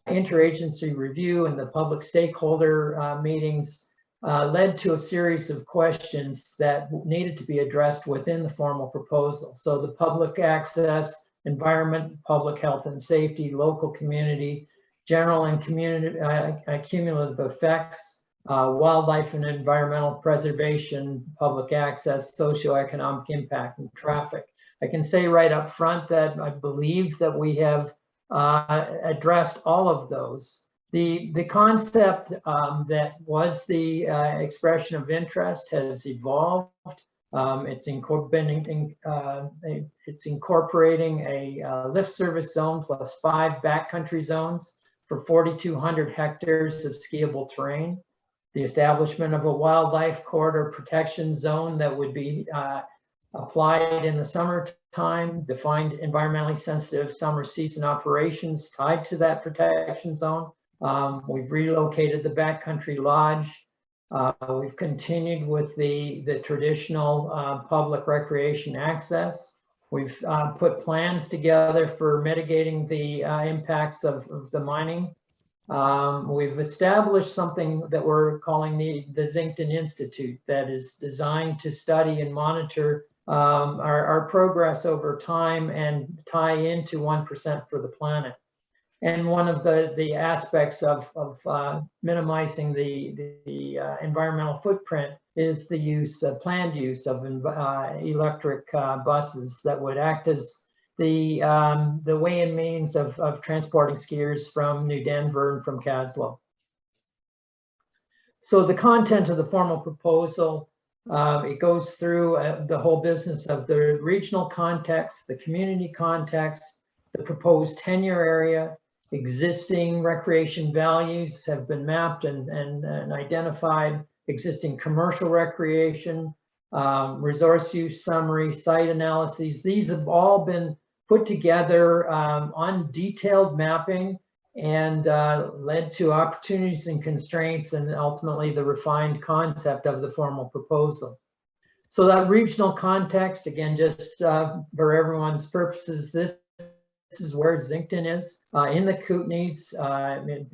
interagency review and the public stakeholder meetings led to a series of questions that needed to be addressed within the formal proposal. So the public access, environment, public health and safety, local community, general and community cumulative effects, wildlife and environmental preservation, public access, socioeconomic impact, and traffic. I can say right up front that I believe that we have addressed all of those. The concept that was the expression of interest has evolved. It's incorporating a lift service zone plus 5 backcountry zones for 4,200 hectares of skiable terrain. The establishment of a wildlife corridor protection zone that would be applied in the summertime, defined environmentally sensitive summer season operations tied to that protection zone. We've relocated the backcountry lodge. We've continued with the traditional public recreation access. We've put plans together for mitigating the impacts of the mining. We've established something that we're calling the Zincton Institute that is designed to study and monitor our progress over time and tie into 1% for the planet. And one of the aspects of minimizing the environmental footprint is the planned use of electric buses that would act as the way and means of transporting skiers from New Denver and from Caslow. So the content of the formal proposal, it goes through the whole business of the regional context, the community context, the proposed tenure area, existing recreation values have been mapped and identified, existing commercial recreation, resource use summary, site analyses. These have all been put together on detailed mapping and led to opportunities and constraints and ultimately the refined concept of the formal proposal. So that regional context, again, just for everyone's purposes, this is where Zincton is in the Kootenays.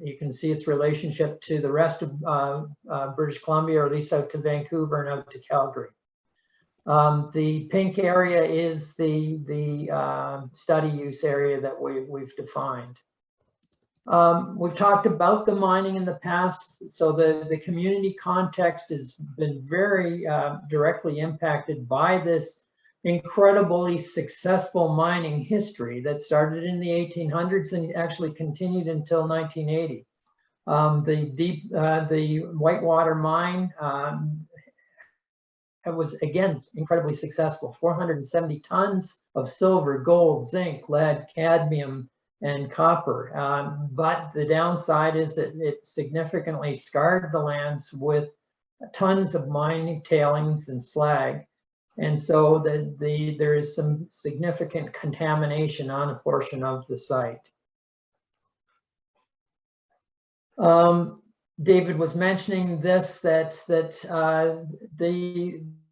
You can see its relationship to the rest of British Columbia, or at least out to Vancouver and out to Calgary. The pink area is the study use area that we've defined. We've talked about the mining in the past, so the community context has been very directly impacted by this incredibly successful mining history that started in the 1800s and actually continued until 1980. The Whitewater mine was again incredibly successful. 470 tons of silver, gold, zinc, lead, cadmium, and copper. But the downside is that it significantly scarred the lands with tons of mining tailings and slag. And so there is some significant contamination on a portion of the site. David was mentioning this, that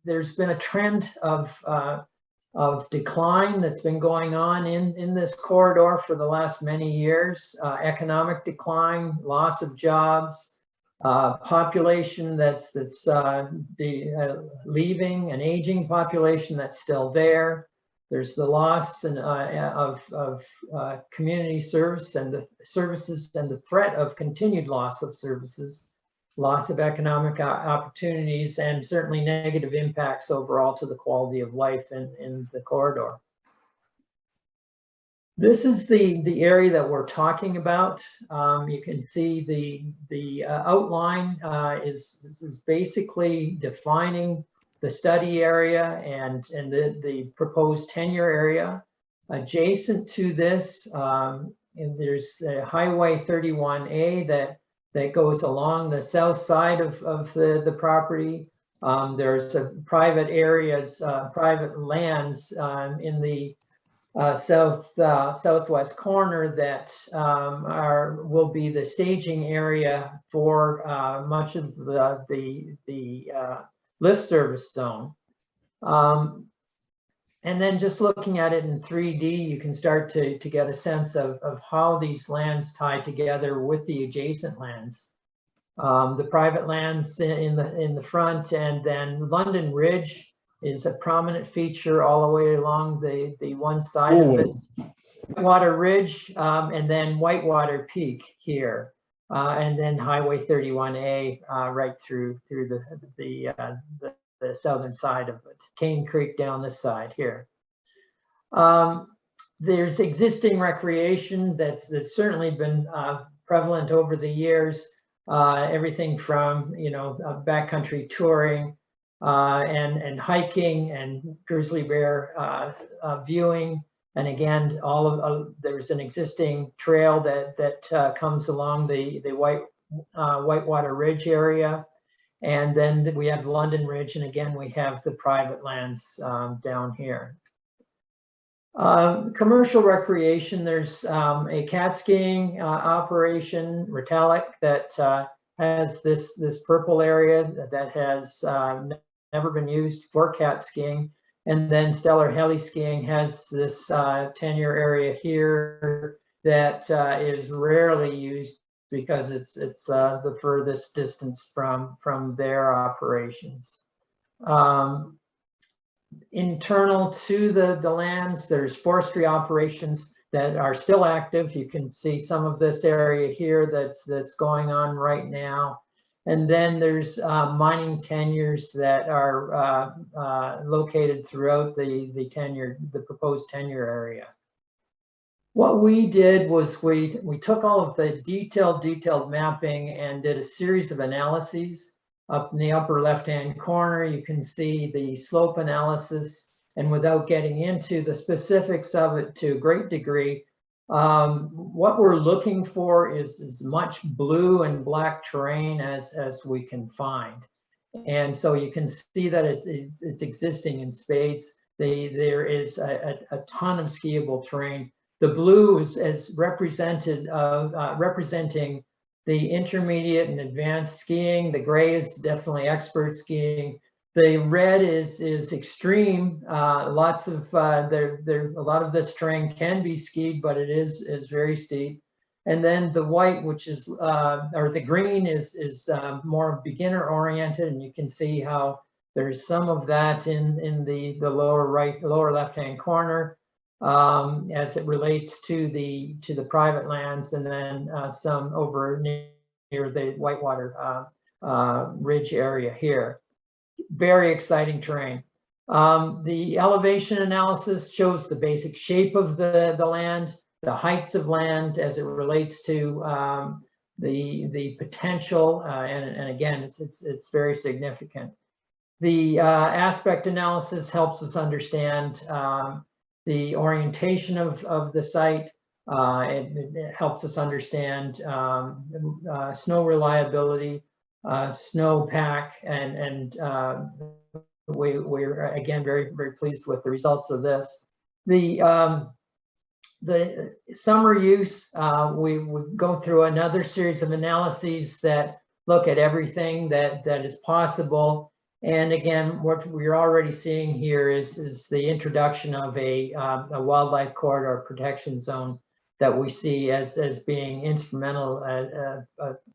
there's been a trend of decline that's been going on in this corridor for the last many years. Economic decline, loss of jobs, population that's leaving, an aging population that's still there. There's the loss of community service and the services and the threat of continued loss of services, loss of economic opportunities, and certainly negative impacts overall to the quality of life in the corridor. This is the area that we're talking about. You can see the outline is basically defining the study area and the proposed tenure area. Adjacent to this, and there's Highway 31A that goes along the south side of the property. There's private areas, private lands in the southwest corner that will be the staging area for much of the lift service zone. And then just looking at it in 3D, you can start to get a sense of how these lands tie together with the adjacent lands. The private lands in the front, and then London Ridge is a prominent feature all the way along the one side of it. Whitewater Ridge, and then Whitewater Peak here, and then Highway 31A right through the southern side of it. Cane Creek down this side here. There's existing recreation that's certainly been prevalent over the years. Everything from backcountry touring and hiking and grizzly bear viewing. And again, there's an existing trail that comes along the Whitewater Ridge area. And then we have London Ridge, and again, we have the private lands down here. Commercial recreation, there's a cat skiing operation, Retallick, that has this purple area that has never been used for cat skiing. And then Stellar Heli Skiing has this tenure area here that is rarely used because it's the furthest distance from their operations. Internal to the lands, there's forestry operations that are still active. You can see some of this area here that's going on right now. And then there's mining tenures that are located throughout the proposed tenure area. What we did was we took all of the detailed mapping and did a series of analyses. Up in the upper left-hand corner, you can see the slope analysis, and without getting into the specifics of it to a great degree, what we're looking for is as much blue and black terrain as we can find. And so you can see that it's existing in spades. There is a ton of skiable terrain. The blue is representing the intermediate and advanced skiing. The gray is definitely expert skiing. The red is extreme. A lot of this terrain can be skied, but it is very steep. And then the white, which is or the green, is more beginner oriented, and you can see how there's some of that in the lower left hand corner as it relates to the private lands, and then some over near the Whitewater Ridge area here. Very exciting terrain. The elevation analysis shows the basic shape of the land, the heights of land as it relates to the potential, and again, it's very significant. The aspect analysis helps us understand the orientation of the site. It helps us understand snow reliability, snowpack, and we're again very pleased with the results of this. The summer use, we would go through another series of analyses that look at everything that is possible. And again, what we're already seeing here is the introduction of a wildlife corridor protection zone that we see as being instrumental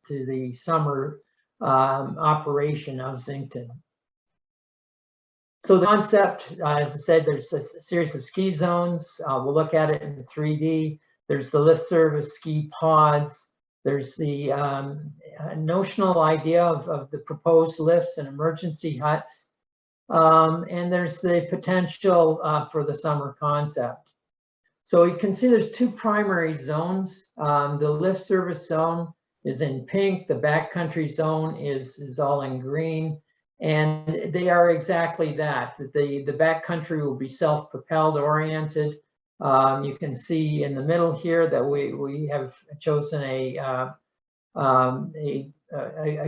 to the summer operation of Zincton. So the concept, as I said, there's a series of ski zones. We'll look at it in 3D. There's the lift service ski pods. There's the notional idea of the proposed lifts and emergency huts. And there's the potential for the summer concept. So you can see there's two primary zones. The lift service zone is in pink. The backcountry zone is all in green. And they are exactly that. The backcountry will be self-propelled oriented. You can see in the middle here that we have chosen a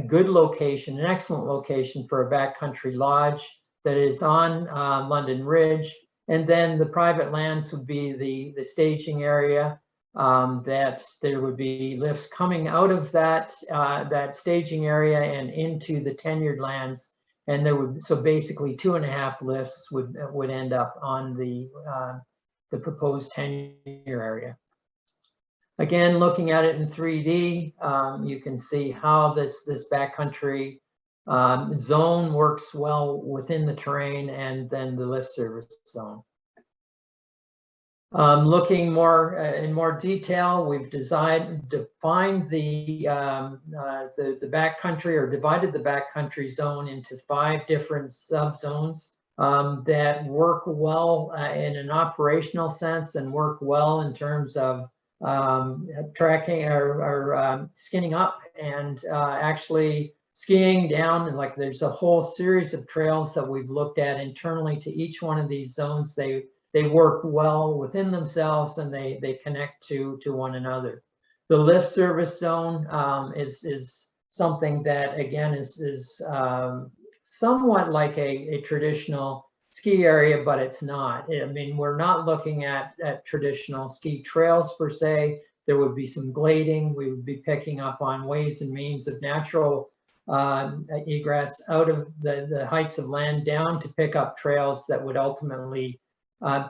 good location, an excellent location for a backcountry lodge that is on London Ridge. And then the private lands would be the staging area, that there would be lifts coming out of that staging area and into the tenured lands. And there would, so basically 2.5 lifts would end up on the proposed tenure area. Again, looking at it in 3D, you can see how this backcountry zone works well within the terrain, and then the lift service zone. Looking in more detail, we've defined the backcountry, or divided the backcountry zone into 5 different subzones that work well in an operational sense, and work well in terms of tracking or skinning up and actually skiing down. And like, there's a whole series of trails that we've looked at internally to each one of these zones. They work well within themselves, and they connect to one another. The lift service zone is something that, again, is somewhat like a traditional ski area, but it's not. I mean, we're not looking at traditional ski trails per se. There would be some glading. We would be picking up on ways and means of natural egress out of the heights of land down to pick up trails that would ultimately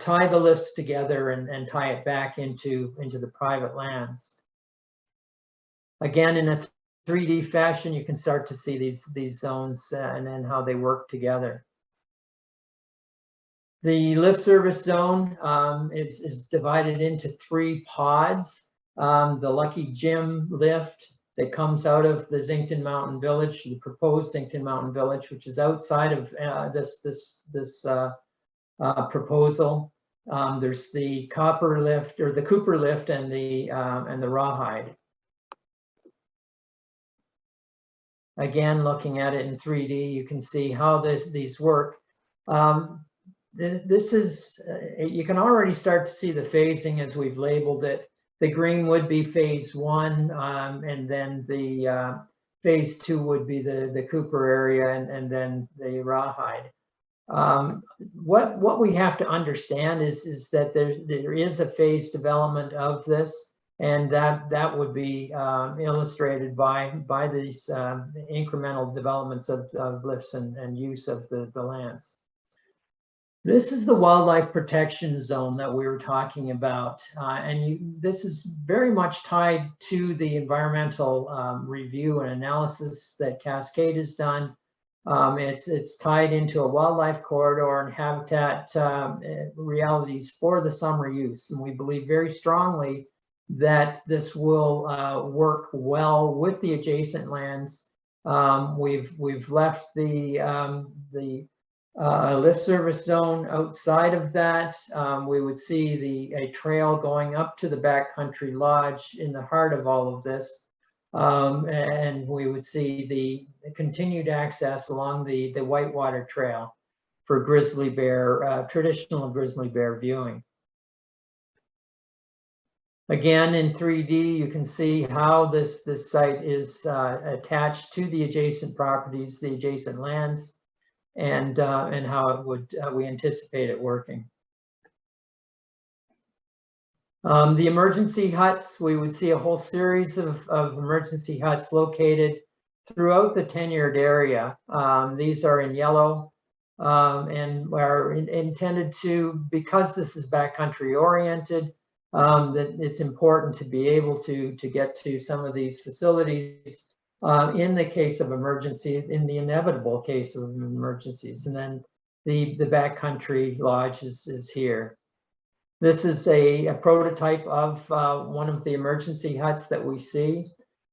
tie the lifts together and tie it back into the private lands. Again, in a 3D fashion, you can start to see these zones and then how they work together. The lift service zone is divided into 3 pods. The Lucky Jim lift that comes out of the Zincton Mountain Village, the proposed Zincton Mountain Village, which is outside of this proposal. There's the Copper lift, or the Cooper lift, and the Rawhide. Again, looking at it in 3D, you can see how these work. This is, you can already start to see the phasing as we've labeled it. The green would be phase 1, and then the phase 2 would be the Cooper area, and then the Rawhide. What we have to understand is that there is a phase development of this, and that would be illustrated by these incremental developments of lifts and use of the lands. This is the wildlife protection zone that we were talking about, and this is very much tied to the environmental review and analysis that Cascade has done. It's tied into a wildlife corridor and habitat realities for the summer use, and we believe very strongly that this will work well with the adjacent lands. We've left the lift service zone outside of that. We would see a trail going up to the backcountry lodge in the heart of all of this. And we would see the continued access along the Whitewater Trail for grizzly bear, traditional grizzly bear viewing. Again, in 3D, you can see how this site is attached to the adjacent properties, the adjacent lands, and how it would we anticipate it working. The emergency huts, we would see a whole series of emergency huts located throughout the tenured area. These are in yellow and are intended to, because this is backcountry oriented, that it's important to be able to get to some of these facilities in the case of emergency, in the inevitable case of emergencies. And then the backcountry lodge is here. This is a prototype of one of the emergency huts that we see.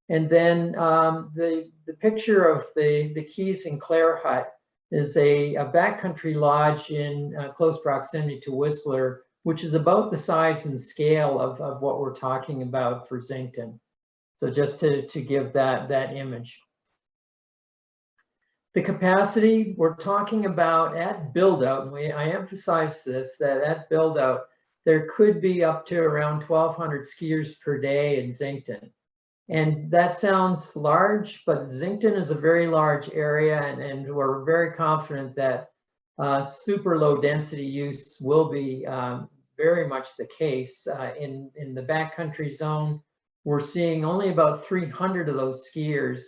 And then the picture of the Keys and Clare hut is a backcountry lodge in close proximity to Whistler, which is about the size and scale of what we're talking about for Zincton. So just to give that image. The capacity we're talking about at build out, and I emphasize this, that at build out, there could be up to around 1,200 skiers per day in Zincton. And that sounds large, but Zincton is a very large area, and we're very confident that super low density use will be very much the case. In the backcountry zone, we're seeing only about 300 of those skiers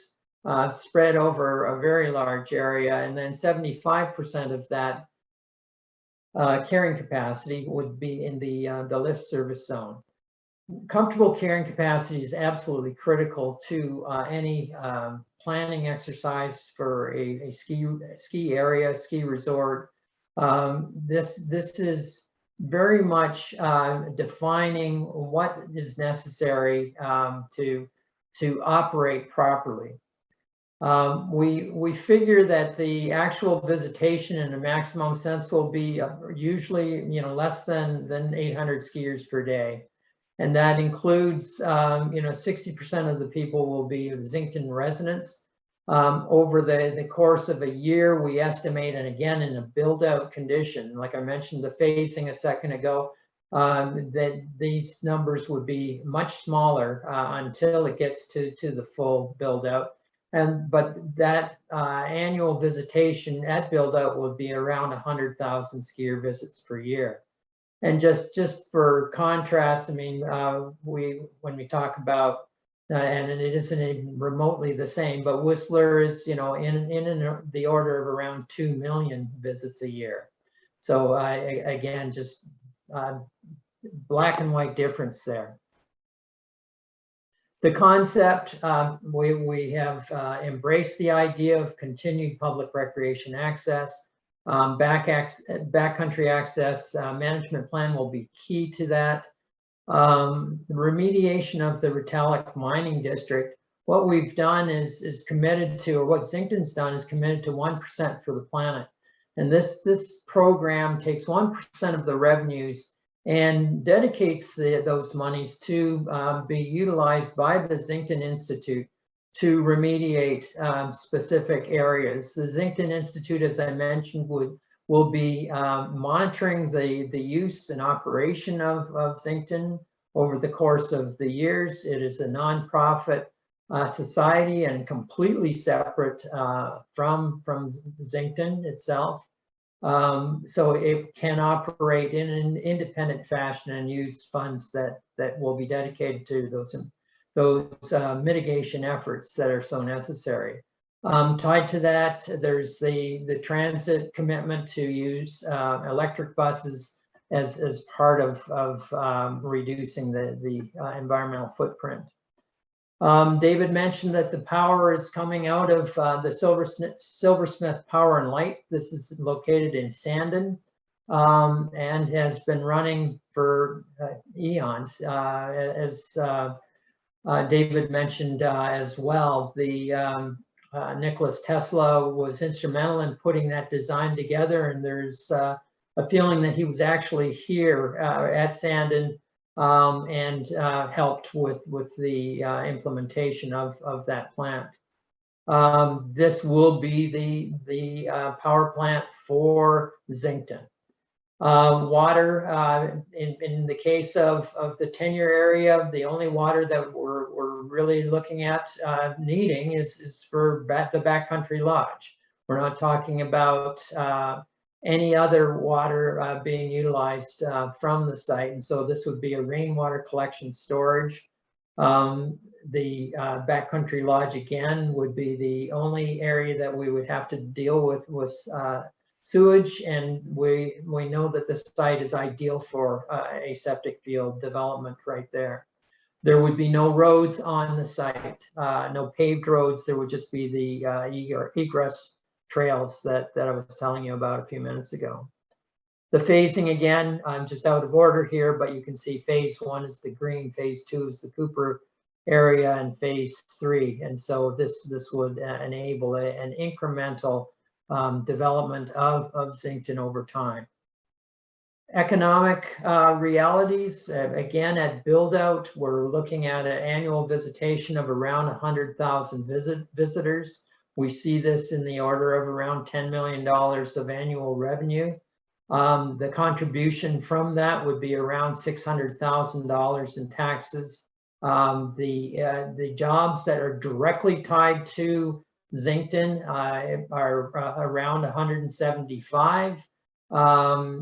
spread over a very large area, and then 75% of that carrying capacity would be in the lift service zone. Comfortable carrying capacity is absolutely critical to any planning exercise for a ski area, ski resort. This is very much defining what is necessary to operate properly. We figure that the actual visitation in a maximum sense will be usually less than 800 skiers per day. And that includes, 60% of the people will be Zincton residents. Over the course of a year, we estimate, and again, in a build out condition, like I mentioned, the phasing a second ago, that these numbers would be much smaller until it gets to the full build out. But that annual visitation at build out would be around 100,000 skier visits per year. And just for contrast, I mean, when we talk about, and it isn't even remotely the same, but Whistler is, in the order of around 2 million visits a year. So again, just black and white difference there. The concept, we have embraced the idea of continued public recreation access. Backcountry access management plan will be key to that. The remediation of the Retallick mining district, what we've done is committed to, or what Zincton's done is committed to 1% for the planet. And this program takes 1% of the revenues and dedicates those monies to be utilized by the Zincton Institute to remediate specific areas. The Zincton Institute, as I mentioned, will be monitoring the use and operation of Zincton over the course of the years. It is a nonprofit society and completely separate from Zincton itself. So it can operate in an independent fashion and use funds that will be dedicated to those mitigation efforts that are so necessary. Tied to that, there's the transit commitment to use electric buses as part of reducing the environmental footprint. David mentioned that the power is coming out of the Silversmith Power and Light. This is located in Sandon and has been running for eons. As David mentioned as well, Nicholas Tesla was instrumental in putting that design together, and there's a feeling that he was actually here at Sandon and helped with the implementation of that plant. This will be the power plant for Zincton. Water, in the case of the tenure area, the only water that we're really looking at needing is for the Backcountry Lodge. We're not talking about any other water being utilized from the site, and so this would be a rainwater collection storage. The Backcountry Lodge, again, would be the only area that we would have to deal with sewage, and we know that the site is ideal for a septic field development right there. There would be no roads on the site, no paved roads. There would just be the egress trails that I was telling you about a few minutes ago. The phasing, again, I'm just out of order here, but you can see phase 1 is the green, phase 2 is the Cooper area, and phase 3. And so this would enable an incremental development of Zincton over time. Economic realities, again, at build out, we're looking at an annual visitation of around 100,000 visitors. We see this in the order of around $10 million of annual revenue. The contribution from that would be around $600,000 in taxes. The jobs that are directly tied to Zincton are around 175.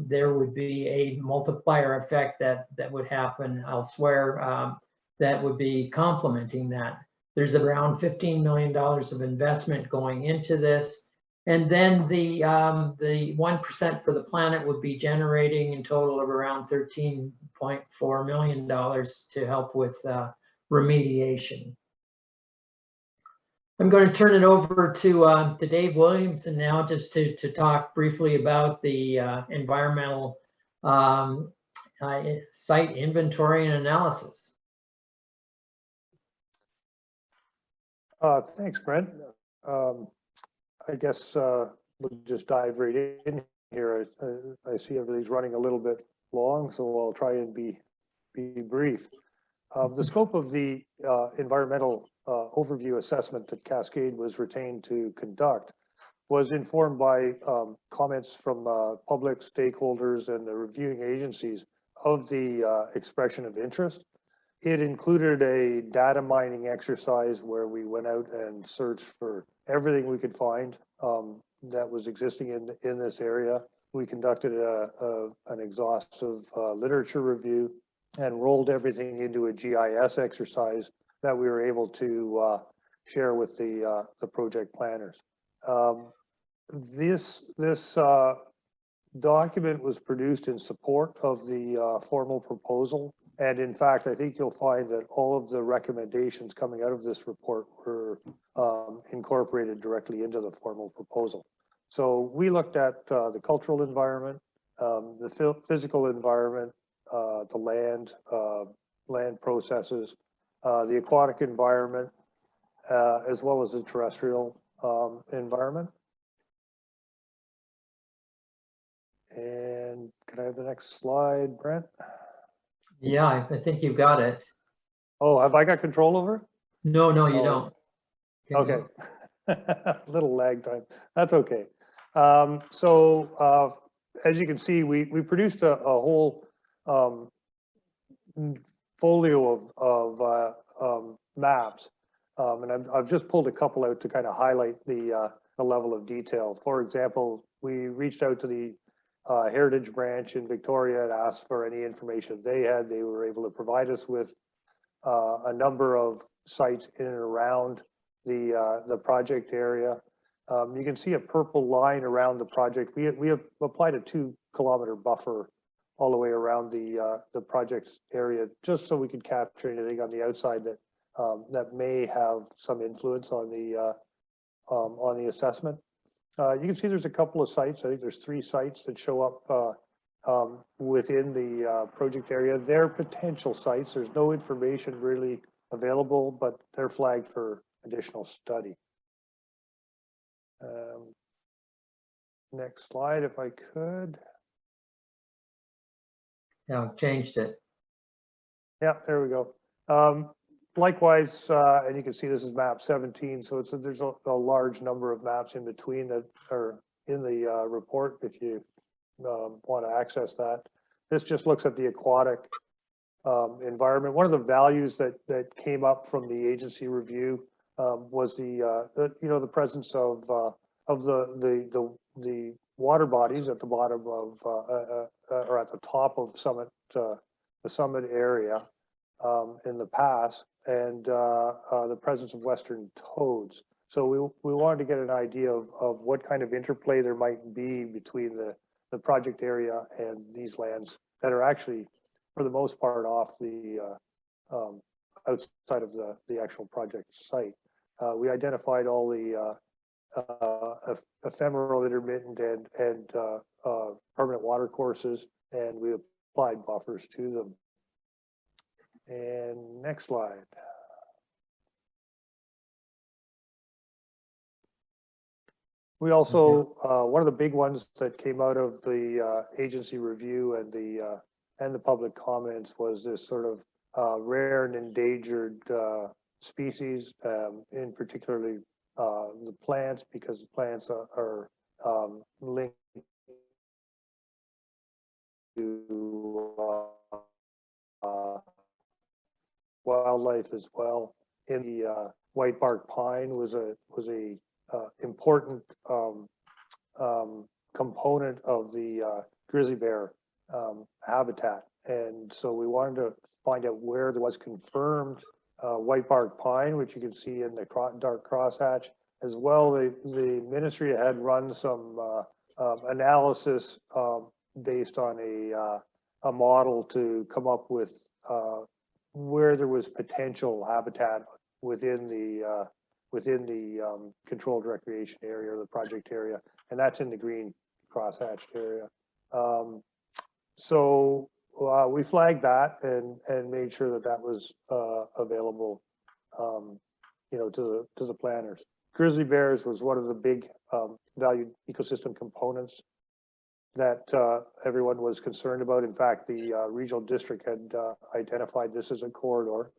There would be a multiplier effect that would happen elsewhere that would be complementing that. There's around $15 million of investment going into this. And then the 1% for the planet would be generating in total of around $13.4 million to help with remediation. I'm going to turn it over to Dave Williamson now, just to talk briefly about the environmental site inventory and analysis. Thanks, Brent. I guess we'll just dive right in here. I see everything's running a little bit long, so I'll try and be brief. The scope of the environmental overview assessment that Cascade was retained to conduct was informed by comments from public stakeholders and the reviewing agencies of the expression of interest. It included a data mining exercise where we went out and searched for everything we could find that was existing in this area. We conducted an exhaustive literature review and rolled everything into a GIS exercise that we were able to share with the project planners. This document was produced in support of the formal proposal. And in fact, I think you'll find that all of the recommendations coming out of this report were incorporated directly into the formal proposal. So we looked at the cultural environment, the physical environment, the land processes, the aquatic environment, as well as the terrestrial environment. And can I have the next slide, Brent? Yeah, I think you've got it. Oh, have I got control over it? No, you don't. Okay. Little lag time. That's okay. As you can see, we produced a whole folio of maps, and I've just pulled a couple out to kind of highlight the level of detail. For example, we reached out to the Heritage Branch in Victoria and asked for any information they had. They were able to provide us with a number of sites in and around the project area. You can see a purple line around the project. We have applied a 2-kilometer buffer all the way around the project's area, just so we could capture anything on the outside that may have some influence on the assessment. You can see there's a couple of sites. I think there's 3 sites that show up within the project area. They're potential sites. There's no information really available, but they're flagged for additional study. Next slide, if I could. Yeah, I've changed it. Yeah, there we go. Likewise, and you can see this is map 17, so there's a large number of maps in between that are in the report if you want to access that. This just looks at the aquatic environment. One of the values that came up from the agency review was the presence of the water bodies at the bottom of or at the top of the summit area in the past, and the presence of western toads. So we wanted to get an idea of what kind of interplay there might be between the project area and these lands that are actually, for the most part, off the outside of the actual project site. We identified all the ephemeral, intermittent, and permanent water courses, and we applied buffers to them. And next slide. We also, one of the big ones that came out of the agency review and the public comments was this sort of rare and endangered species, in particularly the plants, because the plants are linked to wildlife as well. In the white bark pine was a important component of the grizzly bear habitat, and so we wanted to find out where there was confirmed white bark pine, which you can see in the dark crosshatch. As well, the ministry had run some analysis based on a model to come up with where there was potential habitat within the controlled recreation area or the project area, and that's in the green crosshatched area. So we flagged that and made sure that that was available, to the planners. Grizzly bears was one of the big valued ecosystem components that everyone was concerned about. In fact, the regional district had identified this as a corridor,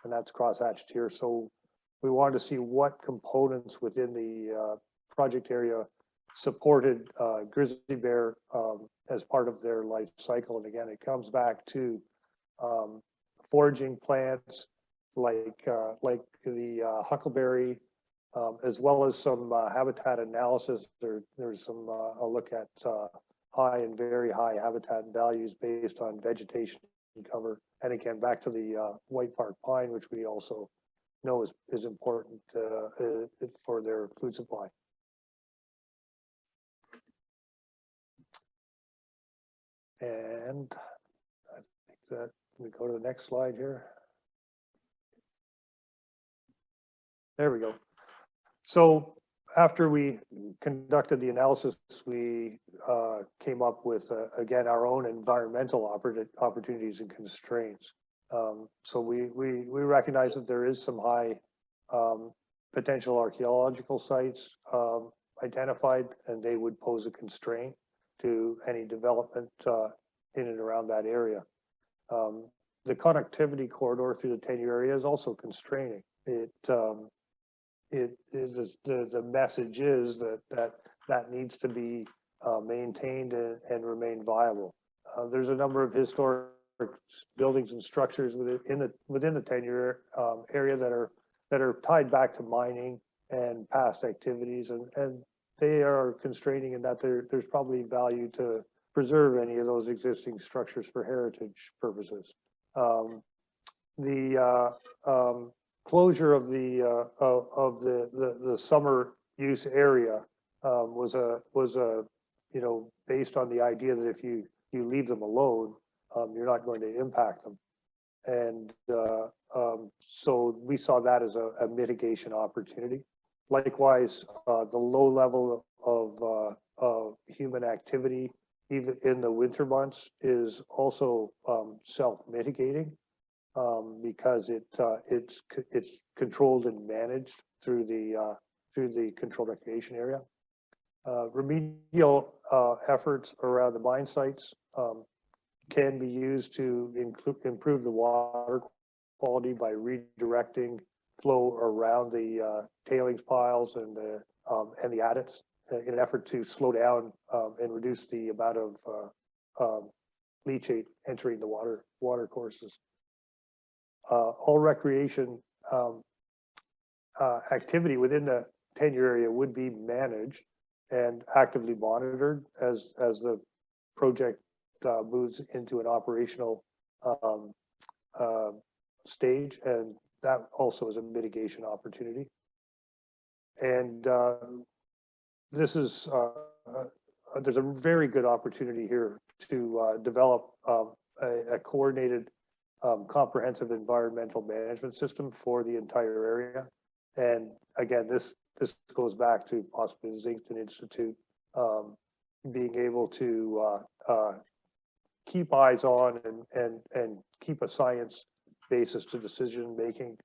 and that's crosshatched here. So we wanted to see what components within the project area supported grizzly bear as part of their life cycle. And again, it comes back to foraging plants like the huckleberry, as well as some habitat analysis. There's some a look at high and very high habitat values based on vegetation cover. And again, back to the white bark pine, which we also know is important for their food supply. And I think that we go to the next slide here. There we go. So after we conducted the analysis, we came up with, again, our own environmental opportunities and constraints. So we recognize that there is some high potential archaeological sites identified, and they would pose a constraint to any development in and around that area. The connectivity corridor through the tenure area is also constraining. It is the message is that needs to be maintained and remain viable. There's a number of historic buildings and structures within the tenure area that are tied back to mining and past activities, and they are constraining in that there's probably value to preserve any of those existing structures for heritage purposes. The closure of the summer use area was based on the idea that if you leave them alone, you're not going to impact them. And so we saw that as a mitigation opportunity. Likewise, the low level of human activity, even in the winter months, is also self-mitigating because it's controlled and managed through the controlled recreation area. Remedial efforts around the mine sites can be used to improve the water quality by redirecting flow around the tailings piles and the adits in an effort to slow down and reduce the amount of leachate entering the water courses. All recreation activity within the tenure area would be managed and actively monitored as the project moves into an operational stage, and that also is a mitigation opportunity. And this is there's a very good opportunity here to develop a coordinated comprehensive environmental management system for the entire area. And again, this goes back to possibly the Zincton Institute being able to keep eyes on and keep a science basis to decision making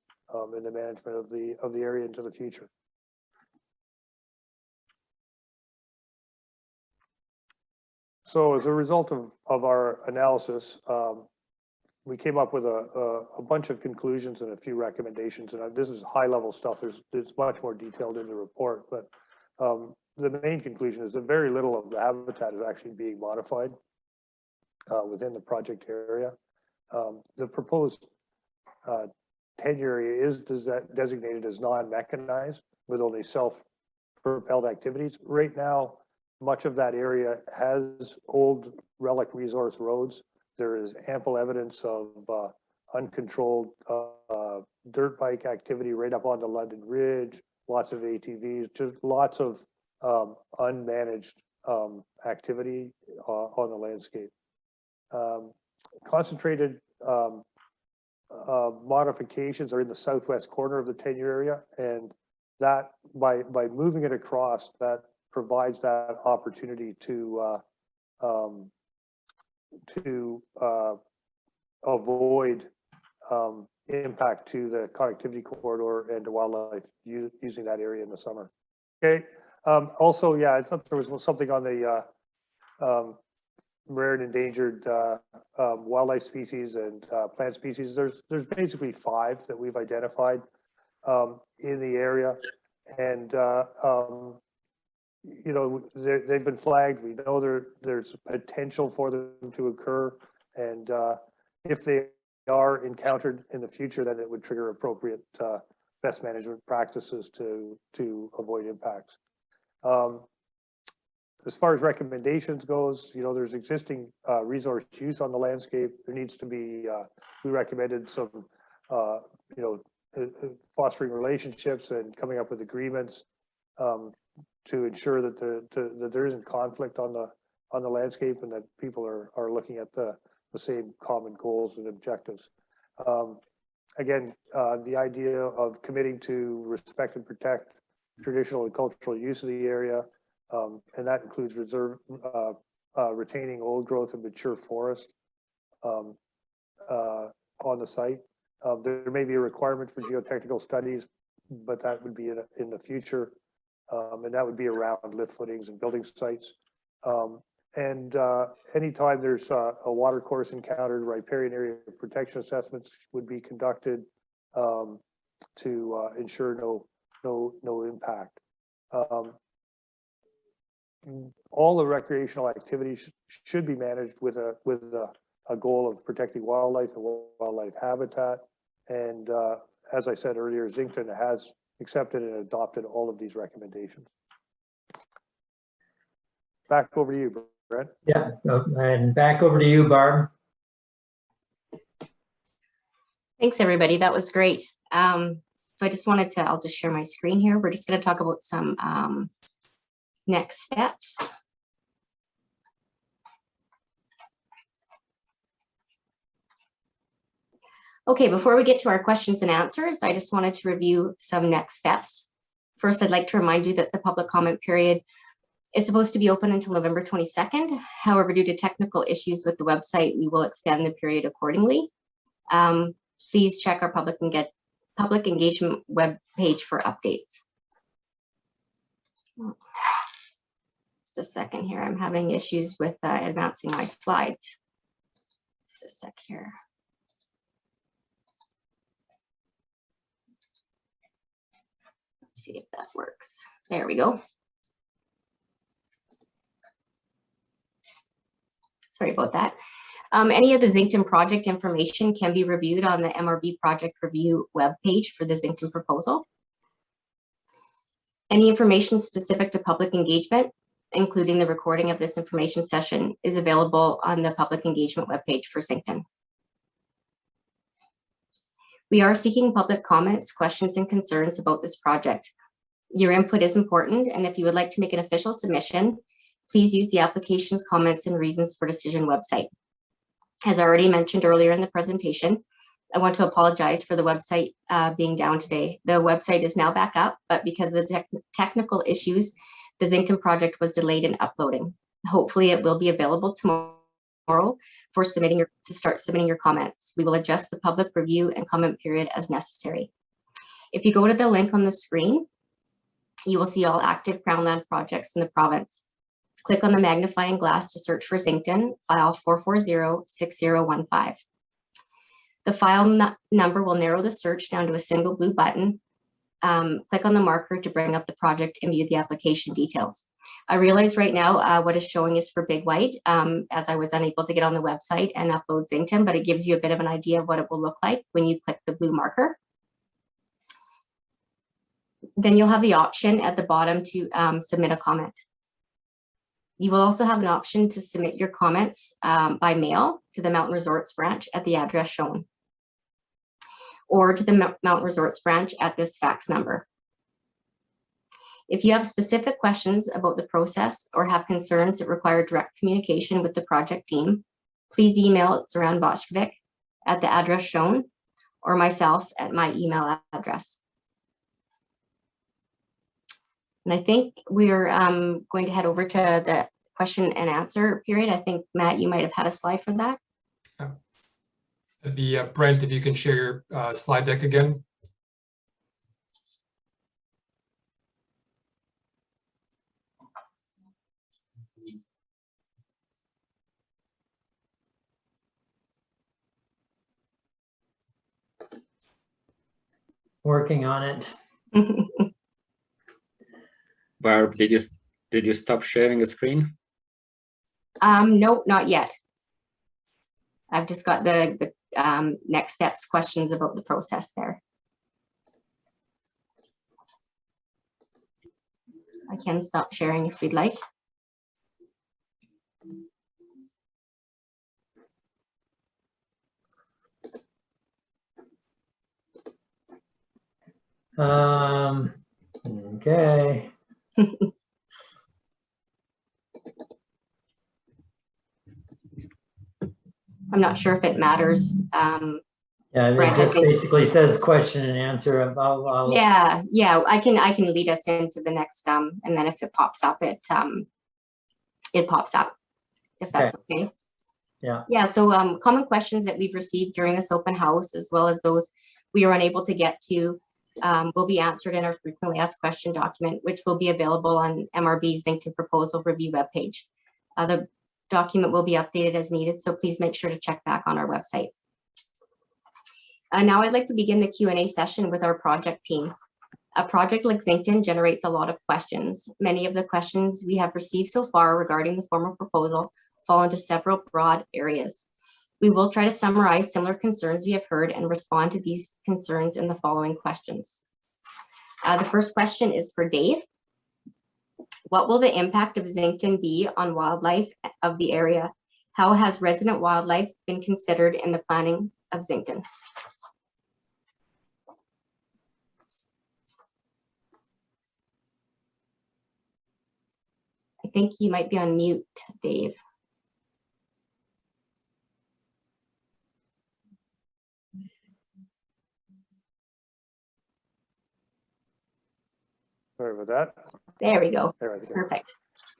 in the management of the area into the future. So as a result of our analysis, we came up with a bunch of conclusions and a few recommendations. And this is high level stuff. There's much more detailed in the report, but the main conclusion is that very little of the habitat is actually being modified within the project area. The proposed tenure area is designated as non-mechanized with only self-propelled activities. Right now, much of that area has old relic resource roads. There is ample evidence of uncontrolled dirt bike activity right up onto London Ridge, lots of ATVs, just lots of unmanaged activity on the landscape. Concentrated modifications are in the southwest corner of the tenure area, and that by moving it across, that provides that opportunity to avoid impact to the connectivity corridor and to wildlife using that area in the summer. Okay. Also, yeah, I thought there was something on the rare and endangered wildlife species and plant species. There's basically 5 that we've identified in the area, and you know, they've been flagged. We know there's potential for them to occur, and if they are encountered in the future, then it would trigger appropriate best management practices to avoid impacts. As far as recommendations goes, you know, there's existing resource use on the landscape. There needs to be, we recommended some, you know, fostering relationships and coming up with agreements to ensure that that there isn't conflict on the landscape, and that people are looking at the same common goals and objectives. Again, the idea of committing to respect and protect traditional and cultural use of the area, and that includes retaining old growth and mature forest on the site. There may be a requirement for geotechnical studies, but that would be in the future, and that would be around lift footings and building sites. And anytime there's a water course encountered, riparian area protection assessments would be conducted to ensure no impact. All the recreational activities should be managed with a goal of protecting wildlife and wildlife habitat. And as I said earlier, Zincton has accepted and adopted all of these recommendations. Back over to you, Brent. Yeah, and back over to you, Barb. Thanks, everybody. That was great. So I just wanted to, I'll just share my screen here. We're just going to talk about some next steps. Okay, before we get to our questions and answers, I just wanted to review some next steps. First, I'd like to remind you that the public comment period is supposed to be open until November 22nd. However, due to technical issues with the website, we will extend the period accordingly. Please check our public engagement web page for updates. Just a second here. I'm having issues with advancing my slides. Just a sec here. Let's see if that works. There we go. Sorry about that. Any of the Zincton project information can be reviewed on the MRB project review webpage for the Zincton proposal. Any information specific to public engagement, including the recording of this information session, is available on the public engagement webpage for Zincton. We are seeking public comments, questions, and concerns about this project. Your input is important, and if you would like to make an official submission, please use the application's comments and reasons for decision website. As I already mentioned earlier in the presentation, I want to apologize for the website being down today. The website is now back up, but because of the technical issues, the Zincton project was delayed in uploading. Hopefully it will be available tomorrow for start submitting your comments. We will adjust the public review and comment period as necessary. If you go to the link on the screen, you will see all active Crown land projects in the province. Click on the magnifying glass to search for Zincton, file 4406015. The file number will narrow the search down to a single blue button. Click on the marker to bring up the project and view the application details. I realize right now what is showing is for Big White, as I was unable to get on the website and upload Zincton, but it gives you a bit of an idea of what it will look like when you click the blue marker. Then you'll have the option at the bottom to submit a comment. You will also have an option to submit your comments by mail to the Mountain Resorts branch at the address shown, or to the Mountain Resorts branch at this fax number. If you have specific questions about the process or have concerns that require direct communication with the project team, please email Zoran Boskovic at the address shown, or myself at my email address. And I think we're going to head over to the question and answer period. I think, Matt, you might have had a slide for that. It'd be Brent, if you can share your slide deck again. Working on it. Barb, did you stop sharing a screen? Nope, not yet. I've just got the next steps questions about the process there. I can stop sharing if we'd like. Okay. I'm not sure if it matters. Yeah, Brent, it just basically says question and answer about. Yeah, I can lead us into the next and then if it pops up, it pops up, if that's okay. Yeah. So common questions that we've received during this open house, as well as those we were unable to get to, will be answered in our frequently asked question document, which will be available on MRB's Zincton proposal review webpage. The document will be updated as needed, so please make sure to check back on our website. Now I'd like to begin the Q&A session with our project team. A project like Zincton generates a lot of questions. Many of the questions we have received so far regarding the formal proposal fall into several broad areas. We will try to summarize similar concerns we have heard and respond to these concerns in the following questions. The first question is for Dave. What will the impact of Zincton be on wildlife of the area? How has resident wildlife been considered in the planning of Zincton? I think you might be on mute, Dave. Sorry about that. There we go. There, I think Perfect.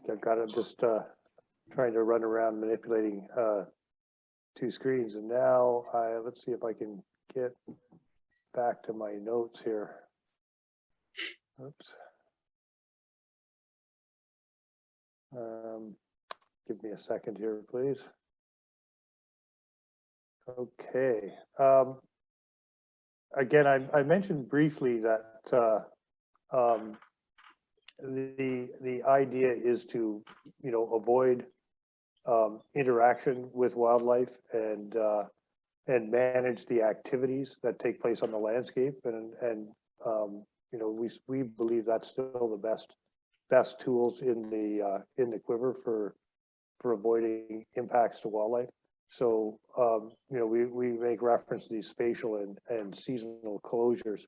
I've got it. Just trying to run around manipulating two screens, and now let's see if I can get back to my notes here. Oops. Give me a second here, please. Okay. Again, I mentioned briefly that the idea is to, avoid interaction with wildlife and manage the activities that take place on the landscape, and we believe that's still the best tools in the quiver for avoiding impacts to wildlife. So we make reference to these spatial and seasonal closures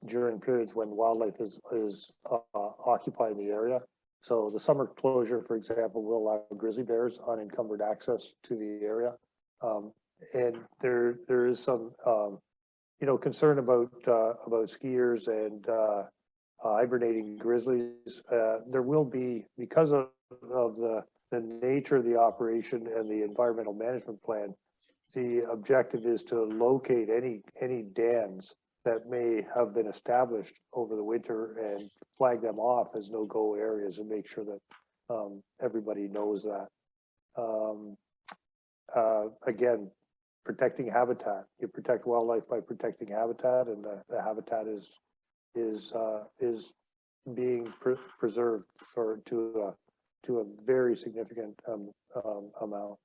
during periods when wildlife is occupying the area. So the summer closure, for example, will allow grizzly bears unencumbered access to the area. And there is some concern about skiers and hibernating grizzlies. There will be, because of the nature of the operation and the environmental management plan, the objective is to locate any dens that may have been established over the winter and flag them off as no-go areas and make sure that everybody knows that. Again, protecting habitat. You protect wildlife by protecting habitat, and the habitat is being preserved to a very significant amount.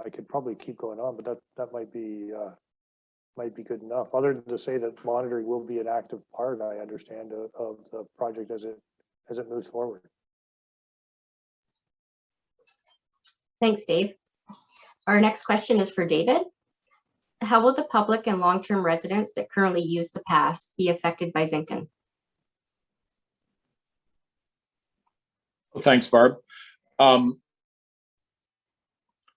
I could probably keep going on, but that might be good enough. Other than to say that monitoring will be an active part, I understand, of the project as it moves forward. Thanks, Dave. Our next question is for David. How will the public and long-term residents that currently use the pass be affected by Zincton? Well, thanks, Barb.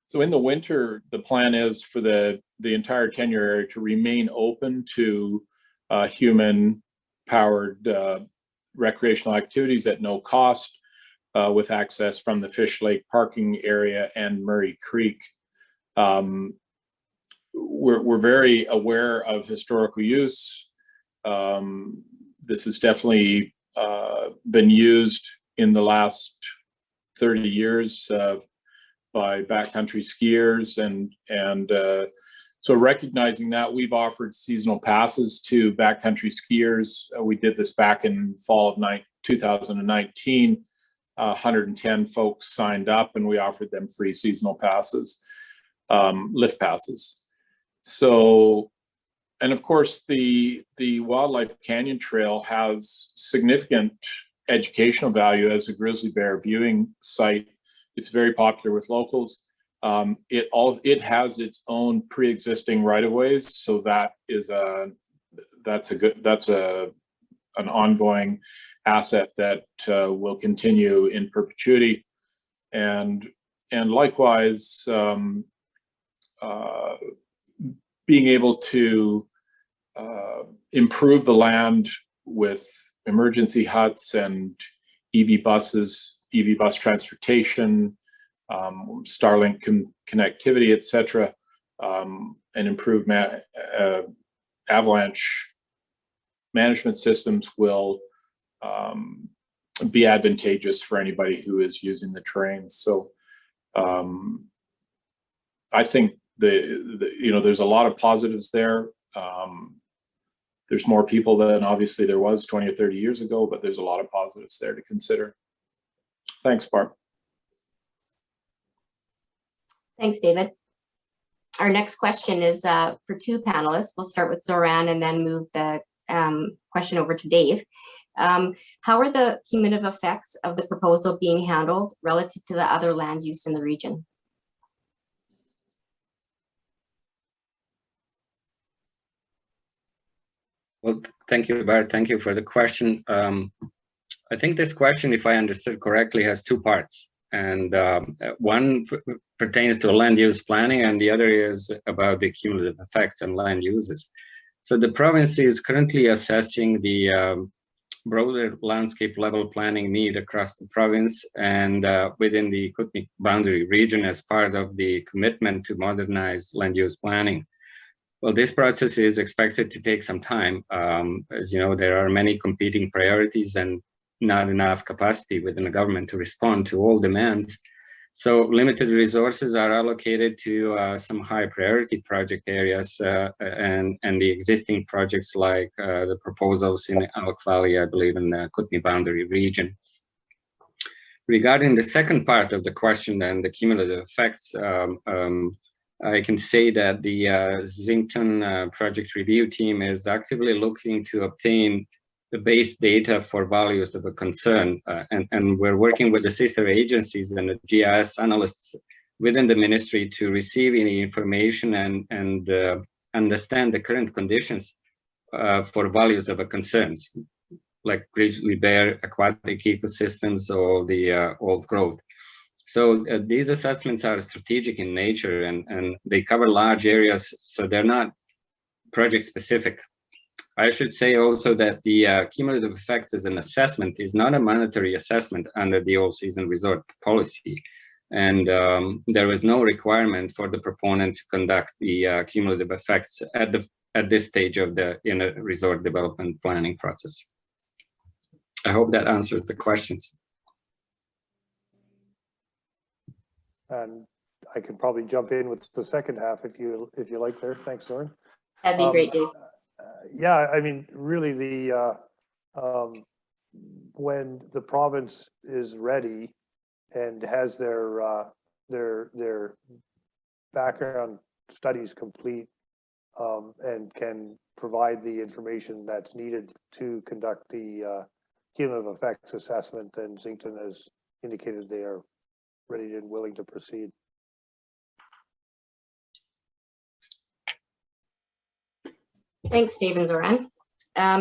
So in the winter, the plan is for the entire tenure area to remain open to human-powered recreational activities at no cost, with access from the Fish Lake parking area and Murray Creek. We're very aware of historical use. This has definitely been used in the last 30 years by backcountry skiers, and so recognizing that, we've offered seasonal passes to backcountry skiers. We did this back in fall of 2019. 110 folks signed up, and we offered them free seasonal passes, lift passes. So, and of course, the Wildlife Canyon Trail has significant educational value as a grizzly bear viewing site. It's very popular with locals. It has its own pre-existing right-of-ways, so that's an ongoing asset that will continue in perpetuity, and likewise, being able to improve the land with emergency huts and EV buses, EV bus transportation, Starlink connectivity, etc., and improved avalanche management systems will be advantageous for anybody who is using the terrain. So I think there's a lot of positives there. There's more people than obviously there was 20 or 30 years ago, but there's a lot of positives there to consider. Thanks, Barb. Thanks, David. Our next question is for two panelists. We'll start with Zoran and then move the question over to Dave. How are the cumulative effects of the proposal being handled relative to the other land use in the region? Well, thank you, Bart. Thank you for the question. I think this question, if I understood correctly, has two parts. And one pertains to land use planning, and the other is about the cumulative effects on land uses. So the province is currently assessing the broader landscape level planning need across the province and within the Kootenay boundary region as part of the commitment to modernize land use planning. Well, this process is expected to take some time. As you know, there are many competing priorities and not enough capacity within the government to respond to all demands. So limited resources are allocated to some high priority project areas and the existing projects like the proposals in Elk Valley, I believe, in the Kootenay boundary region. Regarding the second part of the question and the cumulative effects, I can say that the Zincton project review team is actively looking to obtain the base data for values of a concern, and we're working with the sister agencies and the GIS analysts within the ministry to receive any information and understand the current conditions for values of a concerns, like grizzly bear, aquatic ecosystems, or the old growth. So these assessments are strategic in nature, and they cover large areas, so they're not project specific. I should say also that the cumulative effects as an assessment is not a monetary assessment under the all-season resort policy. And there was no requirement for the proponent to conduct the cumulative effects at the at this stage of the resort development planning process. I hope that answers the questions. And I could probably jump in with the second half if you like there. Thanks, Soren. That'd be great, Dave. Yeah, I mean, really when the province is ready and has their background studies complete and can provide the information that's needed to conduct the cumulative effects assessment, then Zincton has indicated they are ready and willing to proceed. Thanks, Dave and Zoran.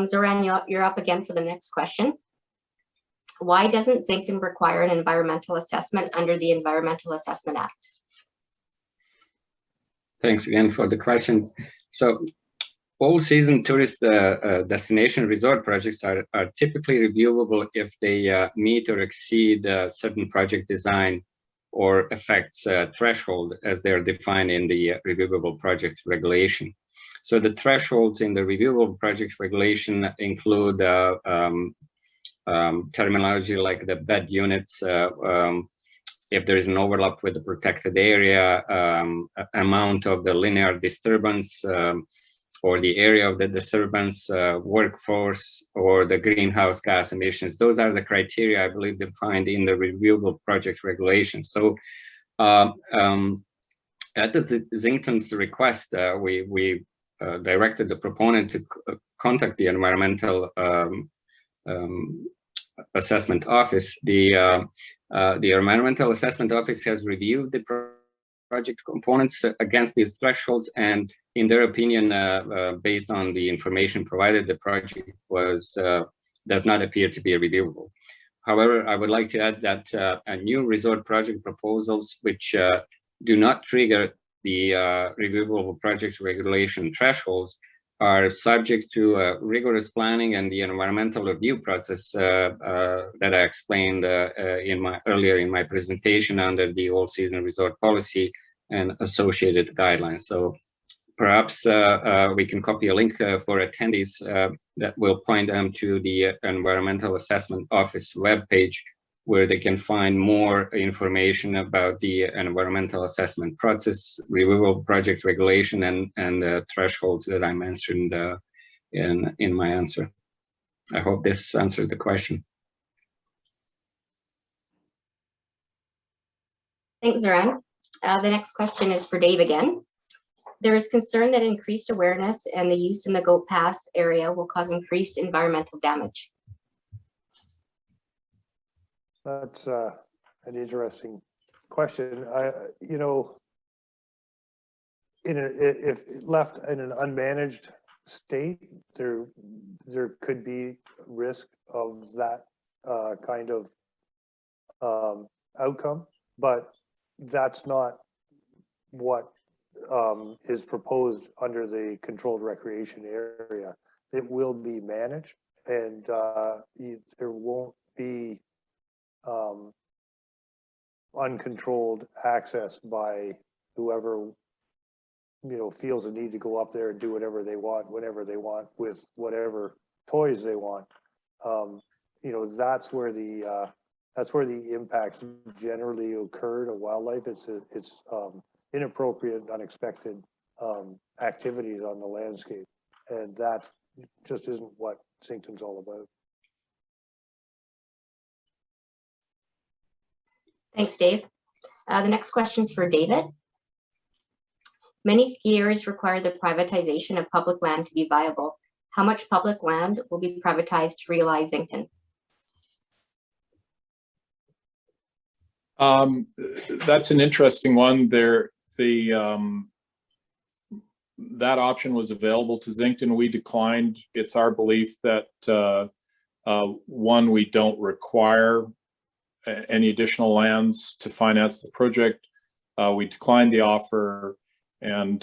Zoran, you're up again for the next question. Why doesn't Zincton require an environmental assessment under the Environmental Assessment Act? Thanks again for the question. So all season tourist destination resort projects are typically reviewable if they meet or exceed certain project design or effects threshold as they're defined in the reviewable project regulation. So the thresholds in the reviewable project regulation include terminology like the bed units, if there is an overlap with the protected area, amount of the linear disturbance, or the area of the disturbance, workforce, or the greenhouse gas emissions. Those are the criteria, I believe, defined in the reviewable project regulation. So at the Zincton's request, we directed the proponent to contact the Environmental Assessment Office. The Environmental Assessment Office has reviewed the project components against these thresholds, and in their opinion, based on the information provided, the project does not appear to be reviewable. However, I would like to add that new resort project proposals which do not trigger the reviewable project regulation thresholds are subject to rigorous planning and the environmental review process that I explained earlier in my presentation under the all-season resort policy and associated guidelines. So perhaps we can copy a link for attendees that will point them to the Environmental Assessment Office webpage, where they can find more information about the environmental assessment process, reviewable project regulation, and the thresholds that I mentioned in my answer. I hope this answered the question. Thanks, Zoran. The next question is for Dave again. There is concern that increased awareness and the use in the Goat Pass area will cause increased environmental damage. That's an interesting question. You know, if left in an unmanaged state, there could be risk of that kind of outcome, but that's not what is proposed under the controlled recreation area. It will be managed, and there won't be uncontrolled access by whoever, you know, feels a need to go up there and do whatever they want, whenever they want, with whatever toys they want. You know, that's where the impacts generally occur to wildlife. It's inappropriate, unexpected activities on the landscape, and that just isn't what Zincton's all about. Thanks, Dave. The next question is for David. Many ski areas require the privatization of public land to be viable. How much public land will be privatized to realize Zincton? That's an interesting one. That option was available to Zincton. We declined. It's our belief that one, we don't require any additional lands to finance the project. We declined the offer, and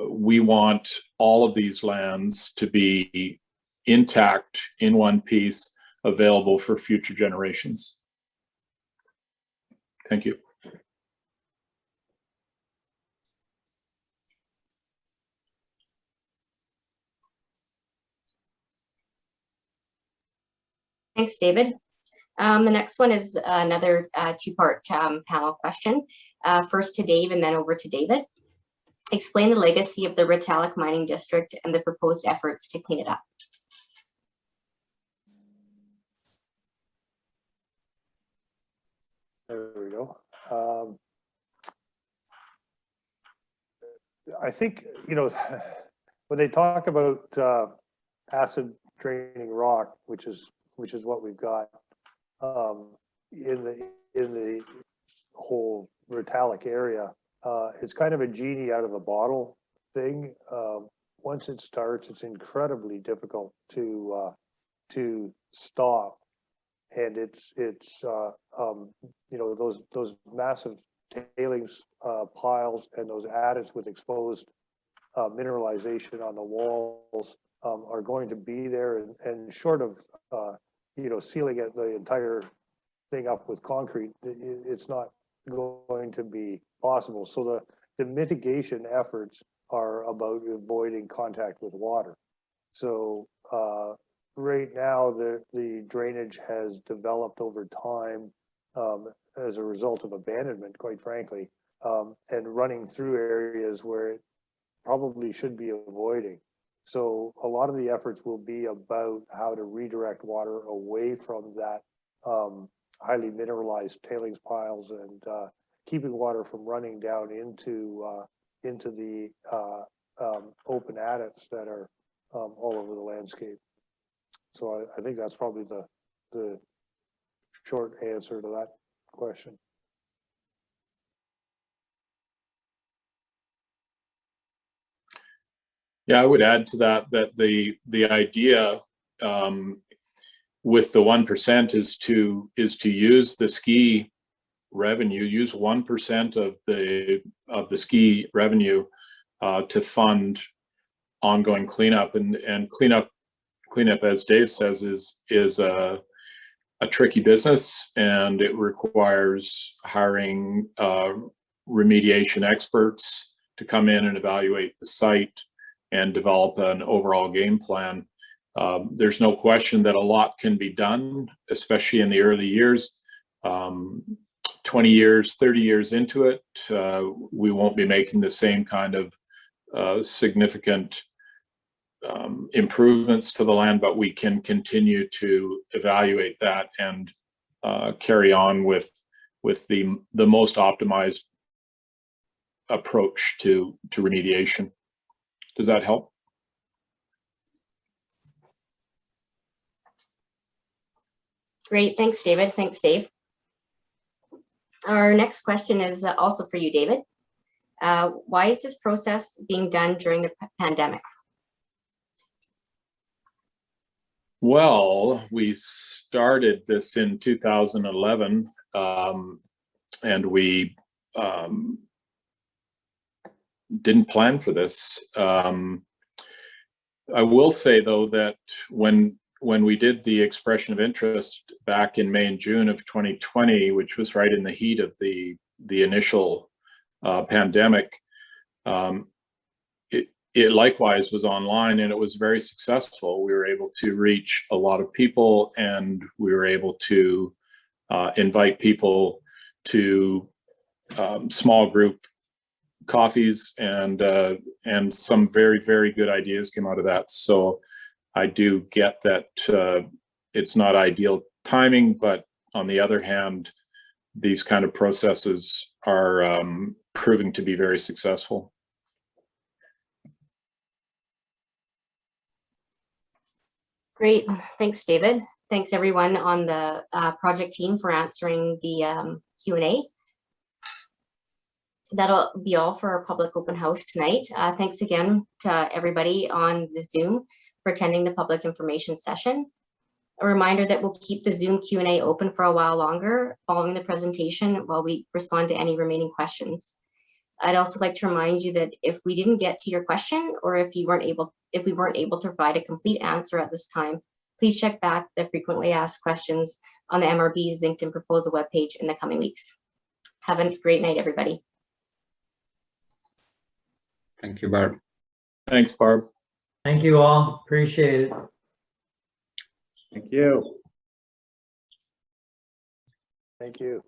we want all of these lands to be intact in one piece, available for future generations. Thank you. Thanks, David. The next one is another two-part panel question. First to Dave and then over to David. Explain the legacy of the Retallick Mining District and the proposed efforts to clean it up. There we go. I think, you know, when they talk about acid draining rock, which is what we've got in the whole Retallick area, it's kind of a genie out of the bottle thing. Once it starts, it's incredibly difficult to stop, and it's you know, those massive tailings piles and those adits with exposed mineralization on the walls are going to be there, and short of you know, sealing it, the entire thing up with concrete, it's not going to be possible. So the mitigation efforts are about avoiding contact with water. So right now the drainage has developed over time as a result of abandonment, quite frankly, and running through areas where it probably should be avoiding. So a lot of the efforts will be about how to redirect water away from that highly mineralized tailings piles, and keeping water from running down into the open adits that are all over the landscape. So I think that's probably the short answer to that question. Yeah, I would add to that the idea with the 1% is to use the ski revenue, use 1% of the ski revenue to fund ongoing cleanup, and cleanup, as Dave says, is a tricky business, and it requires hiring remediation experts to come in and evaluate the site and develop an overall game plan. There's no question that a lot can be done, especially in the early years. 20 years, 30 years into it, we won't be making the same kind of significant improvements to the land, but we can continue to evaluate that and carry on with the most optimized approach to remediation. Does that help? Great, thanks, David. Thanks, Dave. Our next question is also for you, David. Why is this process being done during the pandemic? Well, we started this in 2011, and we didn't plan for this. I will say, though, that when we did the expression of interest back in May and June of 2020, which was right in the heat of the initial pandemic, it likewise was online, and it was very successful. We were able to reach a lot of people, and we were able to invite people to small group coffees, and some very, very good ideas came out of that. So I do get that it's not ideal timing, but on the other hand, these kind of processes are proving to be very successful. Great, thanks, David. Thanks everyone on the project team for answering the Q&A. That'll be all for our public open house tonight. Thanks again to everybody on the Zoom for attending the public information session. A reminder that we'll keep the Zoom Q&A open for a while longer following the presentation while we respond to any remaining questions. I'd also like to remind you that if we didn't get to your question, or if we weren't able to provide a complete answer at this time, please check back the frequently asked questions on the MRB Zincton proposal webpage in the coming weeks. Have a great night, everybody. Thank you, Barb. Thanks, Barb. Thank you all. Appreciate it. Thank you. Thank you.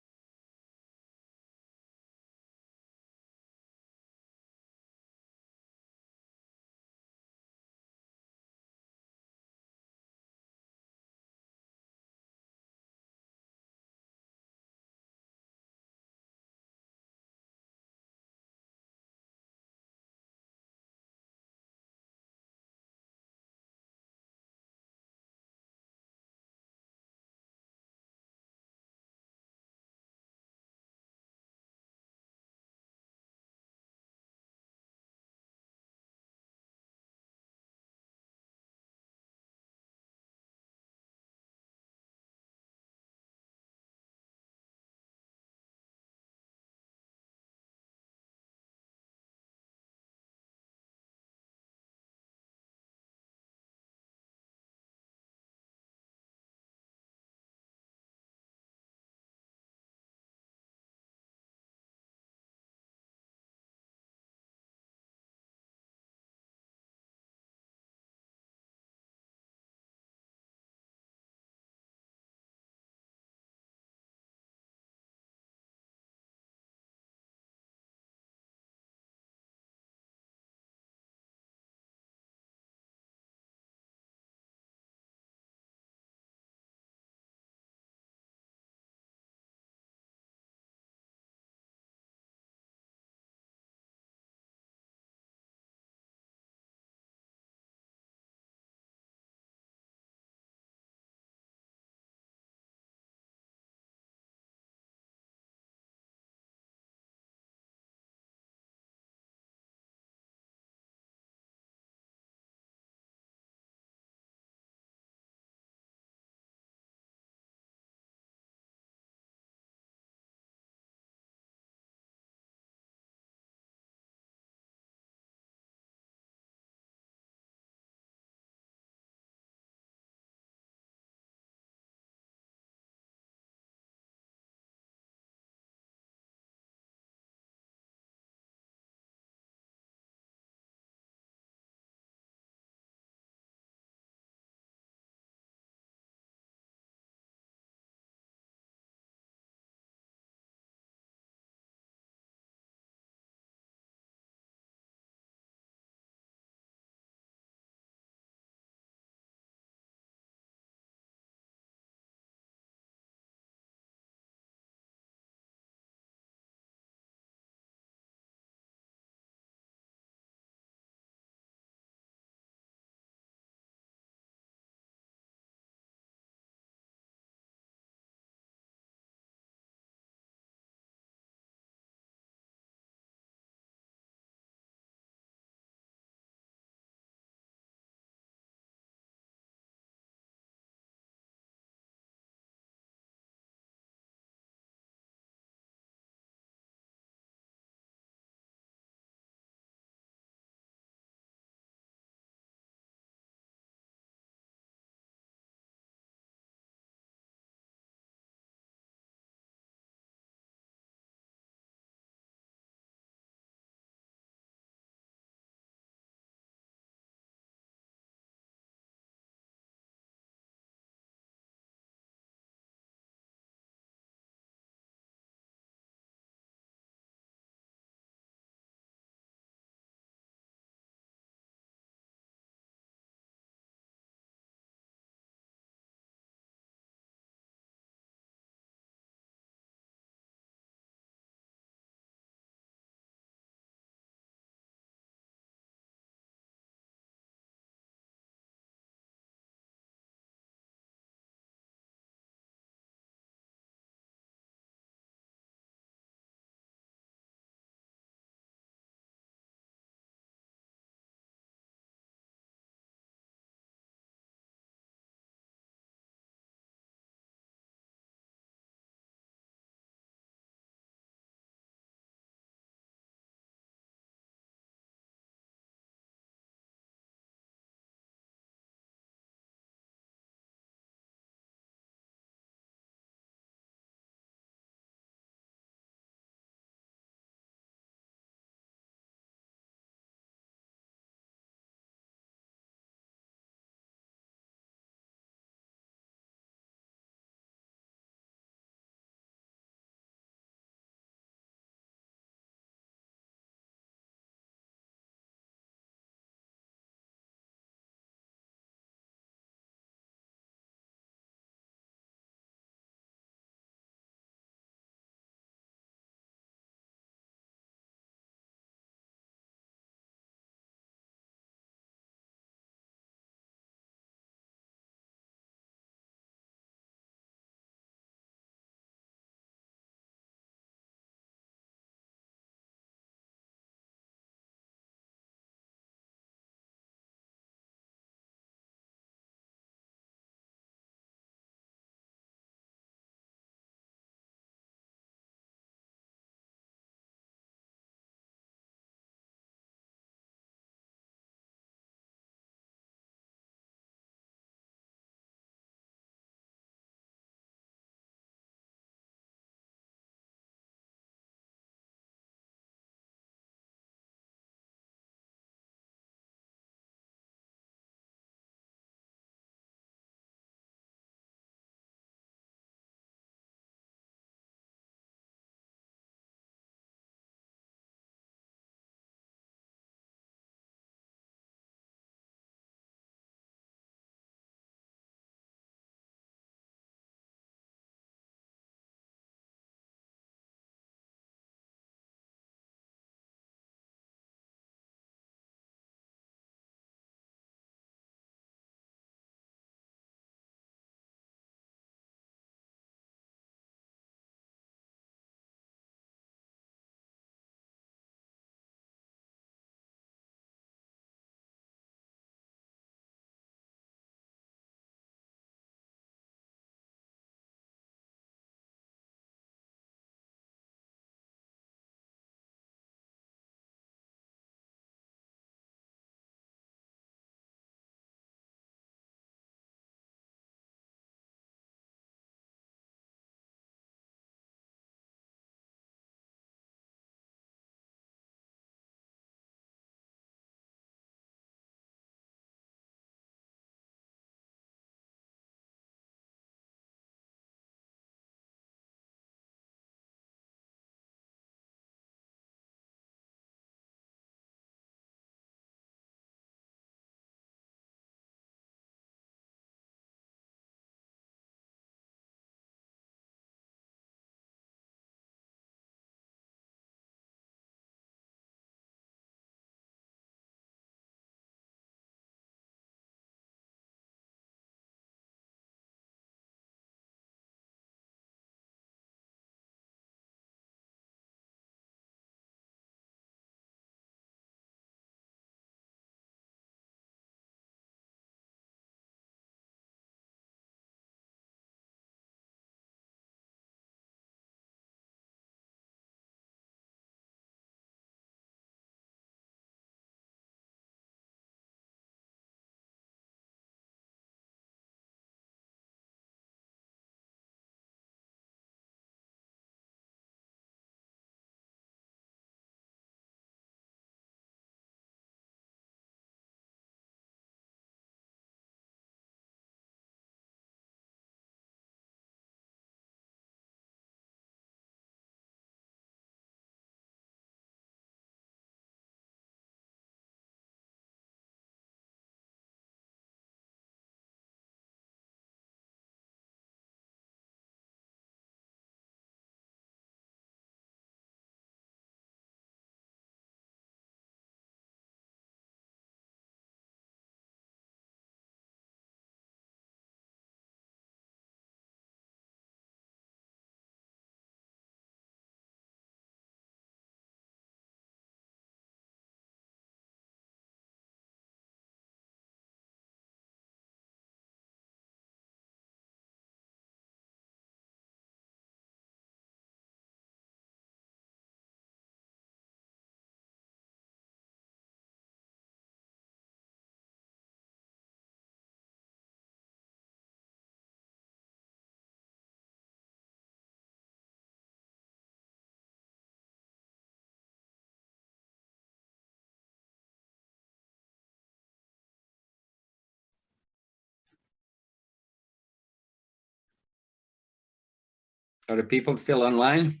Are the people still online?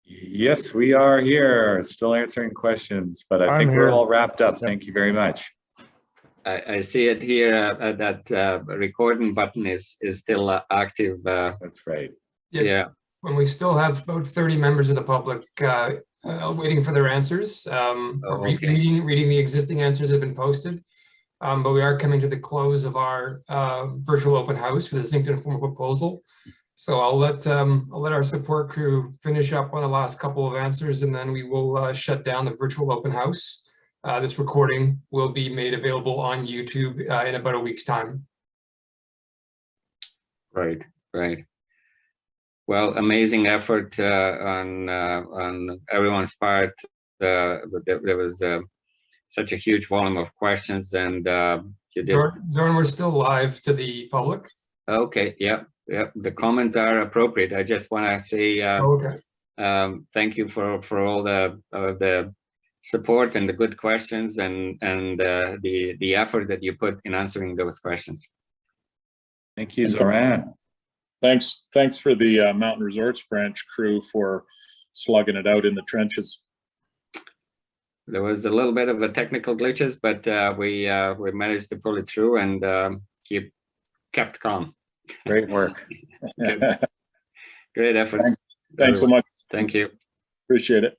Yes, we are here, still answering questions, but I think we're all wrapped up. Thank you very much. I see it here, that recording button is still active. That's right. Yes, Yeah, when we still have about 30 members of the public waiting for their answers. okay. Reading the existing answers have been posted. But we are coming to the close of our virtual open house for the Zincton formal proposal. So I'll let our support crew finish up on the last couple of answers, and then we will shut down the virtual open house. This recording will be made available on YouTube in about a week's time. Right, right. Well, amazing effort on everyone's part. There was such a huge volume of questions, and you did. Zorn, we're still live to the public. Okay, yeah. The comments are appropriate. I just want to say Okay. thank you for all the support and the good questions and the effort that you put in answering those questions. Thank you, Zoran. Thanks for the Mountain Resorts branch crew for slugging it out in the trenches. There was a little bit of a technical glitches, but we managed to pull it through and kept calm. Great work. Great effort. Thanks so much. Thank you. Appreciate it.